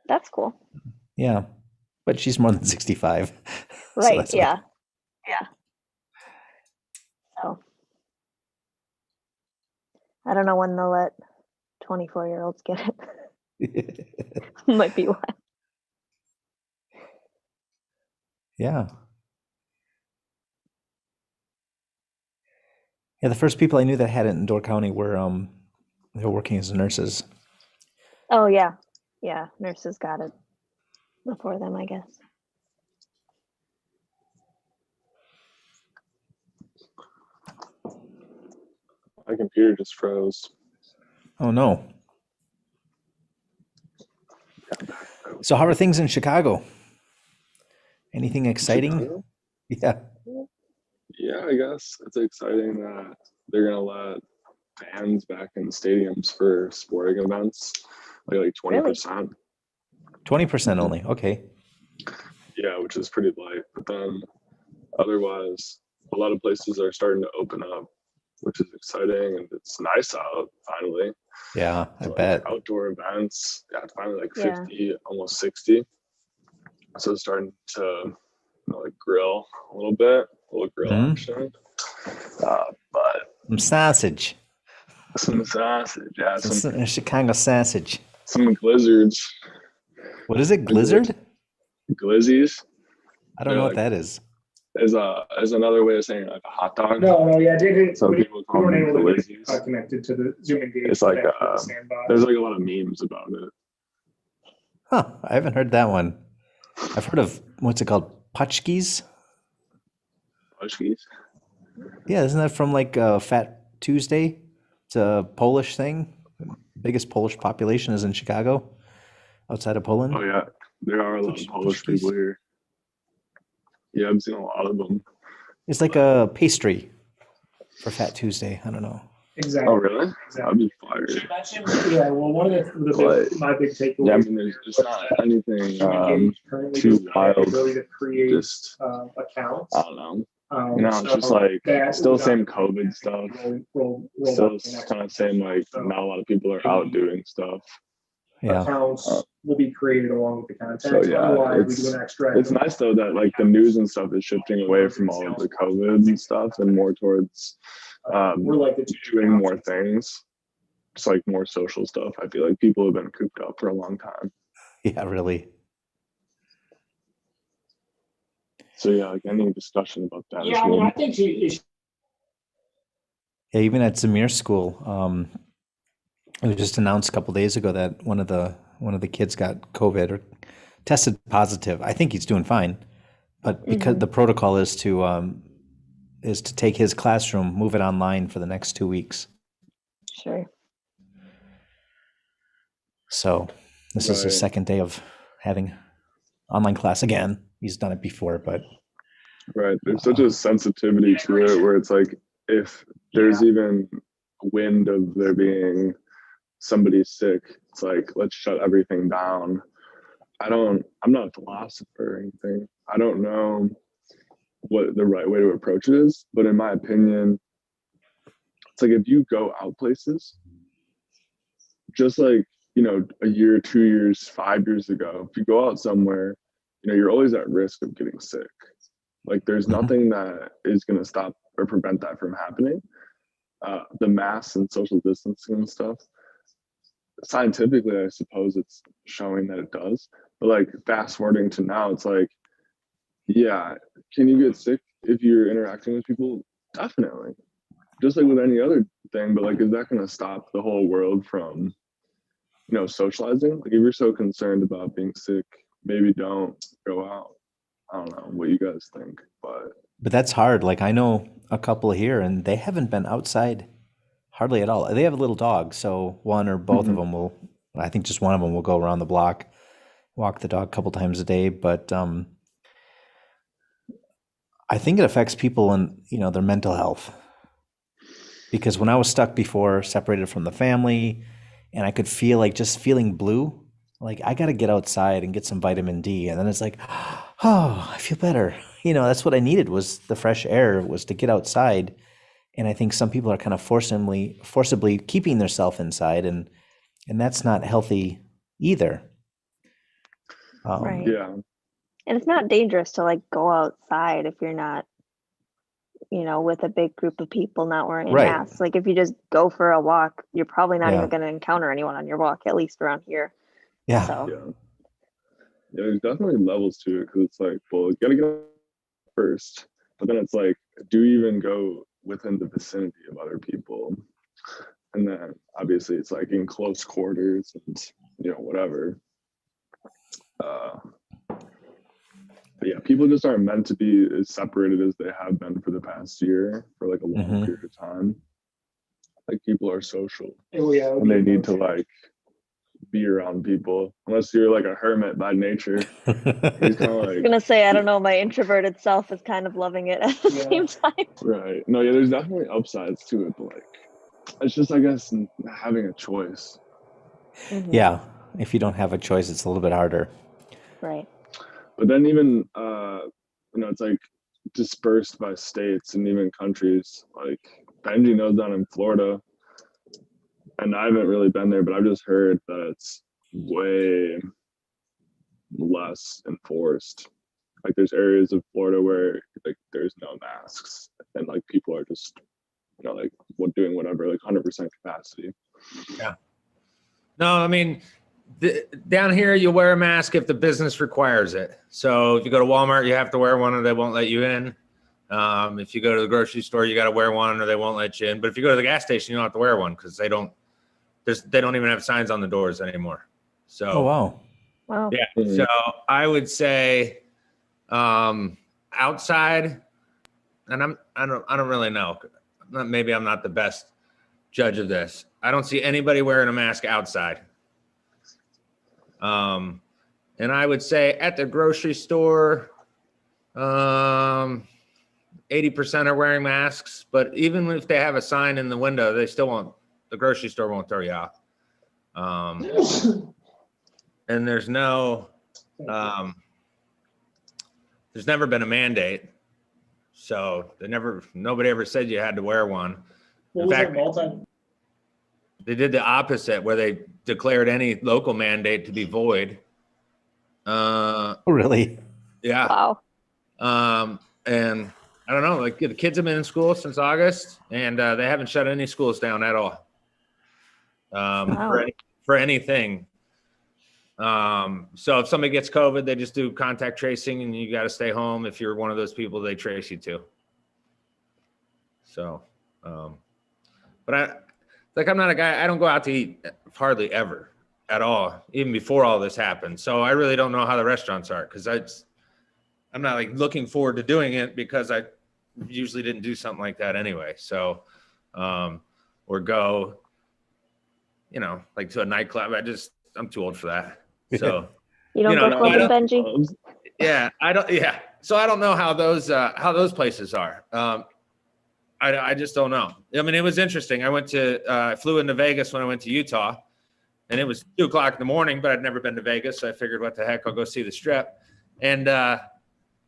That's cool. Yeah, but she's more than 65. Right. that's Yeah. Yeah. So I don't know when they'll let 24-year-olds get it. Might be why. Yeah. Yeah, the first people I knew that had it in Door County were they were working as nurses. Oh yeah. Yeah. Nurses got it before them, I guess. My computer just froze. Oh no. So how are things in Chicago? Anything exciting? Chicago? Yeah. Yeah, I guess it's exciting that they're gonna let fans back in stadiums for sporting events, like 20%. 20% only. Okay. Yeah, which is pretty light. But then otherwise, a lot of places are starting to open up, which is exciting, and it's nice out finally. Yeah, I So, bet. outdoor events, yeah, it's finally like Yeah. 50, almost 60. So it's starting to grill a little bit, a little grill action. But Some sausage. some sausage, yeah, Some Chicago sausage. some blizzards, What is it? Blizzard? glizzies. I don't know what that is. Is another way of saying like a hot dog. No, yeah, Some people call them able to glizzies. get connected to the Zoom engagement. It's like Sandbox. there's like a lot of memes about it. Huh, I haven't heard that one. I've heard of, what's it called? Putchkies? Putchkies? Yeah, isn't that from like Fat Tuesday? It's a Polish thing. Biggest Polish population is in Chicago, outside of Poland. Oh yeah, there are a lot of Polish Putchkies. people here. Yeah, I've seen a lot of them. It's like a pastry for Fat Tuesday. I don't know. Exactly. Oh really? That'd be fire. Yeah, well, one of my big takeaways. Yeah, I mean, there's not anything too wild. To create Just accounts. I don't know. It's just like still same COVID stuff. Still kind of same like not a lot of people are out doing stuff. Yeah. Accounts will be created along with the content. So yeah, Otherwise, we do an extra. it's nice though that like the news and stuff is shifting away from all of the COVID and stuff and more towards doing more things. Just like more social stuff. I feel like people have been cooped up for a long time. Yeah, really. So yeah, like any discussion about that. Yeah, I mean, I think she Yeah, even at Zamir's school, it was just announced a couple days ago that one of the kids got COVID or tested positive. I think he's doing fine, but because the protocol is to take his classroom, move it online for the next 2 weeks. Sure. So this is his second day of having online class again. He's done it before, but right. There's such a sensitivity to it where it's like if there's even wind of there being somebody sick, it's like let's shut everything down. I'm not a philosopher or anything. I don't know what the right way to approach it is, but in my opinion, it's like if you go out places, just like a year, 2 years, 5 years ago, if you go out somewhere, you're always at risk of getting sick. Like there's nothing that is going to stop or prevent that from happening. The masks and social distancing and stuff, scientifically, I suppose it's showing that it does. But like fast forwarding to now, it's like, yeah, can you get sick if you're interacting with people? Definitely. Just like with any other thing, but like, is that going to stop the whole world from socializing. Like if you're so concerned about being sick, maybe don't go out. I don't know what you guys think, but But that's hard. Like I know a couple here and they haven't been outside hardly at all. They have a little dog, so one or both of them will, I think just one of them will go around the block, walk the dog a couple times a day. But I think it affects people and their mental health. Because when I was stuck before, separated from the family, and I could feel like just feeling blue, like I got to get outside and get some vitamin D. And then it's like, oh, I feel better. That's what I needed was the fresh air, was to get outside. And I think some people are kind of forcibly keeping themselves inside, and that's not healthy either. Right. yeah, And it's not dangerous to like go outside if you're not, with a big group of people not wearing Right. masks. Like if you just go for a walk, you're probably not Yeah. even going to encounter anyone on your walk, at least around here. Yeah. So yeah. There's definitely levels to it because it's like, well, you gotta get first, but then it's like, do you even go within the vicinity of other people? And then obviously it's like in close quarters and whatever. But yeah, people just aren't meant to be as separated as they have been for the past year for like a long period of time. Like people are social Oh, yeah. and they need to like be around people unless you're like a hermit by nature. He's kind of I was like, going to say, I don't know, my introverted self is kind of loving it at the Yeah. same time. right. No, yeah, there's definitely upsides to it, but like it's just, I guess, having a choice. Mhm. Yeah. If you don't have a choice, it's a little bit harder. Right. But then even it's like dispersed by states and even countries. Like Benji knows down in Florida, and I haven't really been there, but I've just heard that it's way less enforced. Like there's areas of Florida where like there's no masks and like people are just like doing whatever, like 100% capacity. Yeah. No, I mean, down here, you wear a mask if the business requires it. So if you go to Walmart, you have to wear one or they won't let you in. If you go to the grocery store, you got to wear one or they won't let you in. But if you go to the gas station, you don't have to wear one because they don't even have signs on the doors anymore. So, Oh, wow. Wow. yeah. Mhm. So I would say outside, and I don't really know. Maybe I'm not the best judge of this. I don't see anybody wearing a mask outside. And I would say at the grocery store, 80% are wearing masks, but even if they have a sign in the window, the grocery store won't throw you out. And there's never been a mandate. So nobody ever said you had to wear one. What was it, They did the opposite where they declared any local mandate to be void. Oh, really? Yeah. Wow. And I don't know, like the kids have been in school since August and they haven't shut any schools down at all. Wow. For anything. So if somebody gets COVID, they just do contact tracing and you got to stay home. If you're one of those people, they trace you to. So, but I'm not a guy, I don't go out to eat hardly ever at all, even before all this happened. So I really don't know how the restaurants are because I'm not like looking forward to doing it because I usually didn't do something like that anyway. So, or go, like to a nightclub. I'm too old for that. So You don't go no, clubbing, Benji? yeah, yeah. So I don't know how those places are. I just don't know. I mean, it was interesting. I flew into Vegas when I went to Utah, and it was 2:00 in the morning, but I'd never been to Vegas. So I figured, what the heck, I'll go see the Strip. And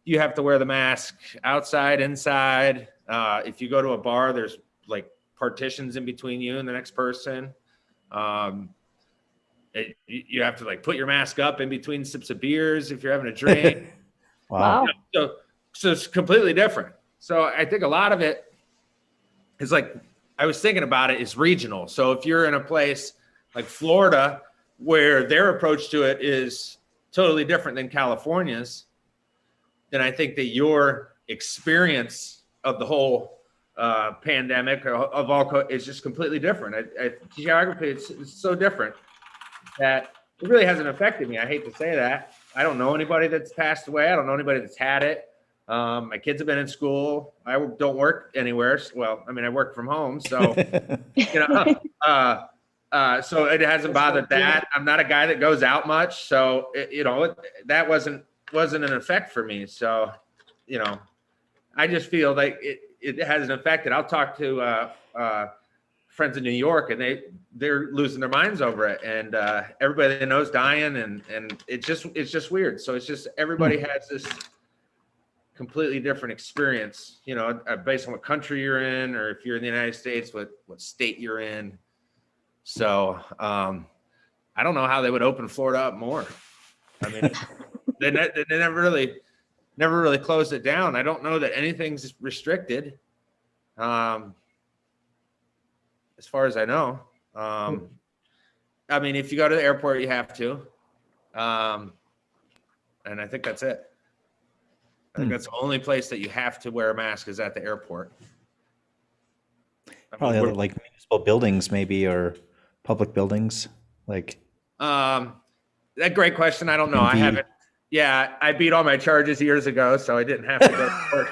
you have to wear the mask outside, inside. If you go to a bar, there's like partitions in between you and the next person. You have to like put your mask up in between sips of beers if you're having a drink. Wow. Wow. So it's completely different. So I think a lot of it is like, I was thinking about it, is regional. So if you're in a place like Florida, where their approach to it is totally different than California's, then I think that your experience of the whole pandemic of all is just completely different. Geography, it's so different. that it really hasn't affected me. I hate to say that. I don't know anybody that's passed away. I don't know anybody that's had it. My kids have been in school. I don't work anywhere. Well, I mean, I work from home, so you know, so it hasn't bothered that. I'm not a guy that goes out much, so that wasn't an effect for me. So, you know, I just feel like it hasn't affected. I'll talk to friends in New York, and they're losing their minds over it, and everybody they know's dying, and it's just weird. So it's just everybody has this completely different experience, you know, based on what country you're in, or if you're in the United States, what state you're in. So I don't know how they would open Florida up more. I mean, they never really closed it down. I don't know that anything's restricted, as far as I know. I mean, if you go to the airport, you have to, and I think that's it. I think that's the only place that you have to wear a mask is at the airport. Probably other, like municipal buildings, maybe, or public buildings, like. That great question. I don't know. I haven't. Yeah, I beat all my charges years ago, so I didn't have to go to court.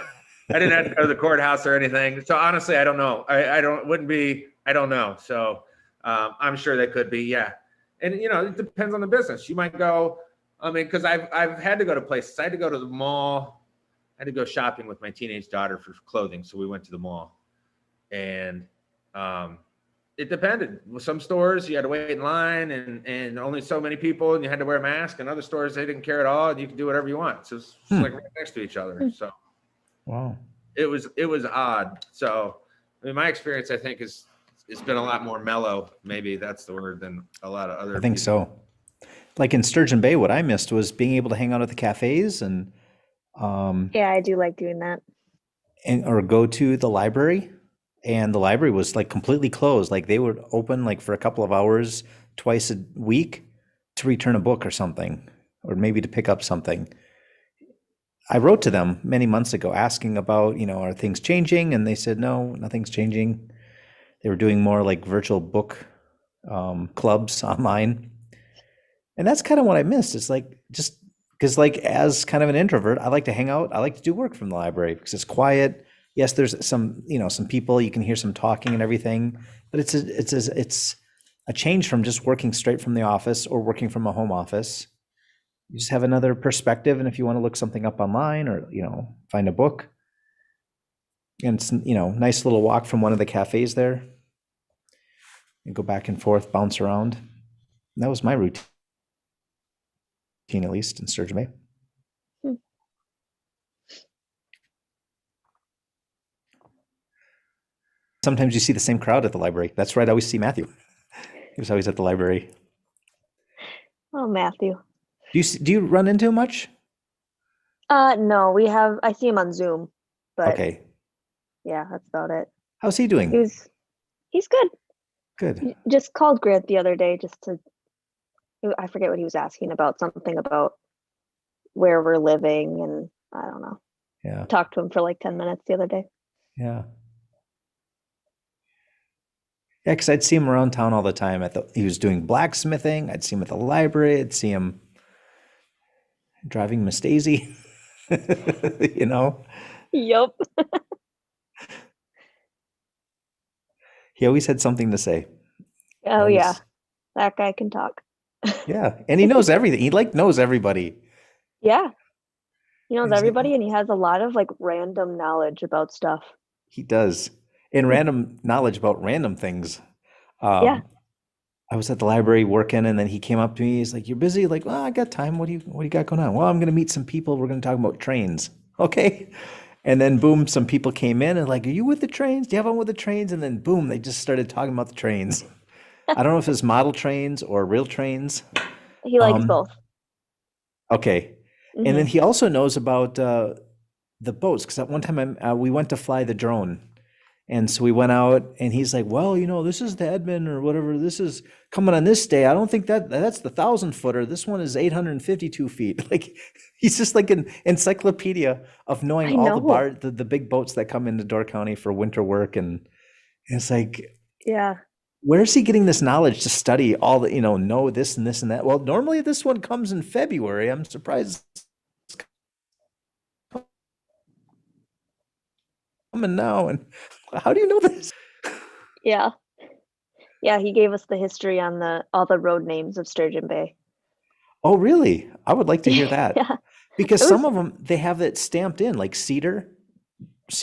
I didn't have to go to the courthouse or anything. So honestly, I don't know. I don't know. So I'm sure they could be. Yeah, and you know, it depends on the business. You might go. I mean, because I've had to go to places. I had to go to the mall. I had to go shopping with my teenage daughter for clothing, so we went to the mall, and it depended. With some stores, you had to wait in line, and only so many people, and you had to wear a mask. And other stores, they didn't care at all, and you could do whatever you want. So it's like right next to each other. So Wow, it was odd. So I mean, my experience, I think, it's been a lot more mellow. Maybe that's the word, than a lot of other. I think so. Like in Sturgeon Bay, what I missed was being able to hang out at the cafes and Yeah, I do like doing that. or go to the library, and the library was like completely closed. Like they would open like for a couple of hours twice a week to return a book or something, or maybe to pick up something. I wrote to them many months ago asking about, are things changing? And they said, no, nothing's changing. They were doing more like virtual book clubs online. And that's kind of what I missed. It's like, just because like as kind of an introvert, I like to hang out. I like to do work from the library because it's quiet. Yes, there's some people, you can hear some talking and everything, but it's a change from just working straight from the office or working from a home office. You just have another perspective. And if you want to look something up online or, find a book, and it's, nice little walk from one of the cafes there and go back and forth, bounce around. And that was my routine, at least in Sturgeon Bay. Sometimes you see the same crowd at the library. That's right. I always see Matthew. He was always at the library. Oh, Matthew. Do you run into him much? No, I see him on Zoom, but Okay. yeah, that's about it. How's he doing? He's good. Good. Just called Grant the other day I forget what he was asking about, something about where we're living, and I don't know. Yeah. Talked to him for like 10 minutes the other day. Yeah. Yeah, because I'd see him around town all the time. He was doing blacksmithing. I'd see him at the library. I'd see him driving Miss Daisy. Yep. He always had something to say. Oh, Always. yeah. That guy can talk. Yeah, and he knows everything. He knows everybody. Yeah. He knows Exactly. everybody, and he has a lot of like random knowledge about stuff. He does. And random knowledge about random things. Yeah. I was at the library working, and then he came up to me. He's like, "You're busy?" Like, "Well, I got time. What do you got going on?" "Well, I'm going to meet some people. We're going to talk about trains." Okay. And then boom, some people came in and like, "Are you with the trains? Do you have one with the trains?" And then boom, they just started talking about the trains. I don't know if it's model trains or real trains. He likes both. Okay. Mhm. And then he also knows about the boats, because at one time we went to fly the drone. And so we went out, and he's like, "Well, this is the Edmund or whatever. This is coming on this day. I don't think that's the 1,000-footer. This one is 852 feet." Like, he's just like an encyclopedia of knowing I all know. the big boats that come into Door County for winter work. And it's like, Yeah. Where's he getting this knowledge to study all the, know this and this and that? Well, normally this one comes in February. I'm surprised it's coming now. And how do you know this? Yeah. Yeah, he gave us the history on all the road names of Sturgeon Bay. Oh, really? I would like to hear that. Yeah. Because It some was- of them, they have it stamped in, like Cedar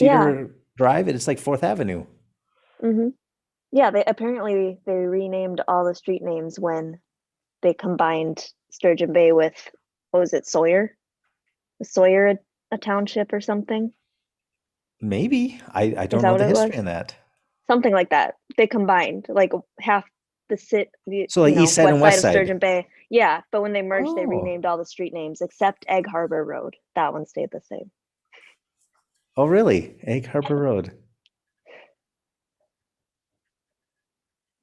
Yeah. Drive, and it's like 4th Avenue. hmm Yeah, they renamed all the street names when they combined Sturgeon Bay with, what was it, Sawyer? Was Sawyer a township or something? Maybe. I don't that know what the it history was? in that. Something like that. They combined like half the So like east side and west of side. Sturgeon Bay. Yeah, but when they merged, they Oh. renamed all the street names except Egg Harbor Road. That one stayed the same. Oh, really? Egg Harbor Road.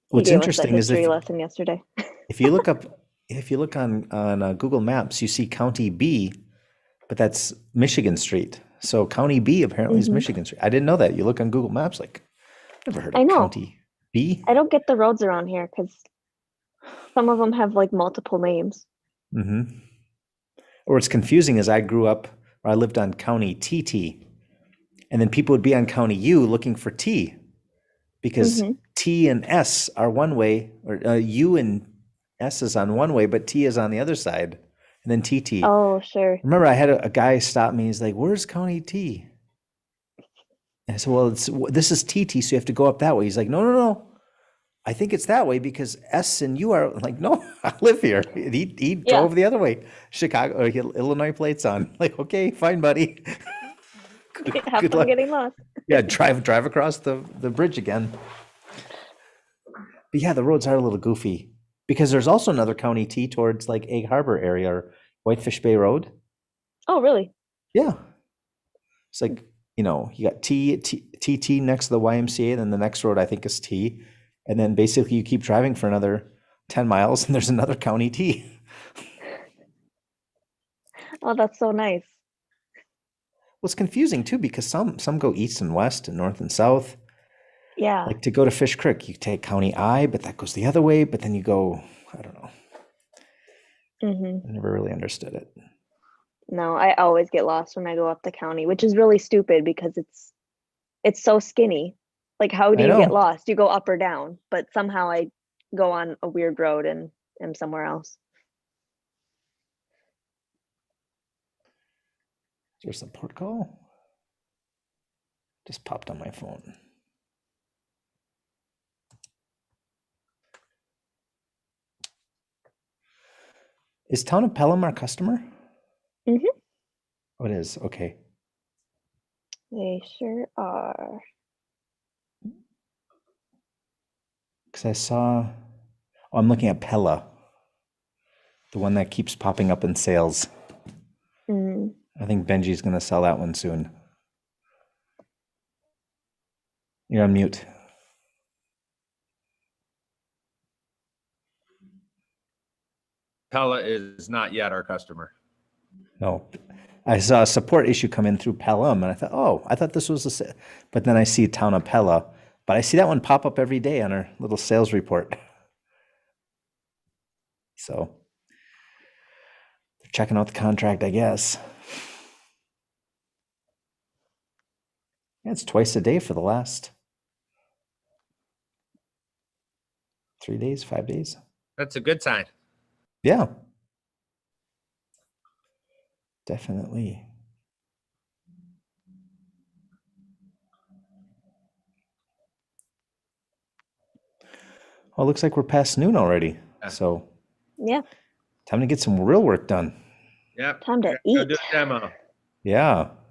What's He gave us that interesting is history lesson yesterday. if you look on Google Maps, you see County B, but that's Michigan Street. So County B apparently is Mhm. Michigan Street. I didn't know that. You look on Google Maps, like, never heard I of know. County B. I don't get the roads around here because some of them have like multiple names. Mm-hmm. Or what's confusing is I grew up, or I lived on County TT, and then people would be on County U looking for T, because Mhm. T and S are one way, or U and S is on one way, but T is on the other side, and then TT. Oh, sure. Remember, I had a guy stop me. He's like, "Where's County T?" And I said, "Well, this is TT, so you have to go up that way." He's like, "No, no, no. I think it's that way because S and U are." I'm like, "No, I live here." He drove the other way, Chicago, or he had Illinois plates on. Like, okay, fine, buddy. Have Good fun luck. getting lost. Yeah, drive across the bridge again. But yeah, the roads are a little goofy because there's also another County T towards like Egg Harbor area or Whitefish Bay Road. Oh, really? Yeah. It's like, you got TT next to the YMCA, then the next road I think is T. And then basically you keep driving for another 10 miles and there's another County T. Oh, that's so nice. Well, it's confusing too because some go east and west and north and south. Yeah. Like to go to Fish Creek, you take County I, but that goes the other way. But then you go, I don't know. hmm I never really understood it. No, I always get lost when I go up the county, which is really stupid because it's so skinny. Like, how do I you get know. lost? You go up or down, but somehow I go on a weird road and am somewhere else. Is there a support call? Just popped on my phone. Is Town of Pelham our customer? Mhm. Oh, it is. Okay. They sure are. Because I saw, I'm looking at Pella, the one that keeps popping up in sales. Mm. I think Benji's going to sell that one soon. You're on mute. Pella is not yet our customer. No. I saw a support issue come in through Pelham, and I thought, oh, I thought this was but then I see Town of Pella. But I see that one pop up every day on our little sales report. So they're checking out the contract, I guess. Yeah, it's twice a day for the last 3 days, 5 days. That's a good sign. Yeah. Definitely. Well, it looks like we're past noon already. Yeah. So Yeah. time to get some real work done. Yep. Time to Go eat. do a demo. Yeah.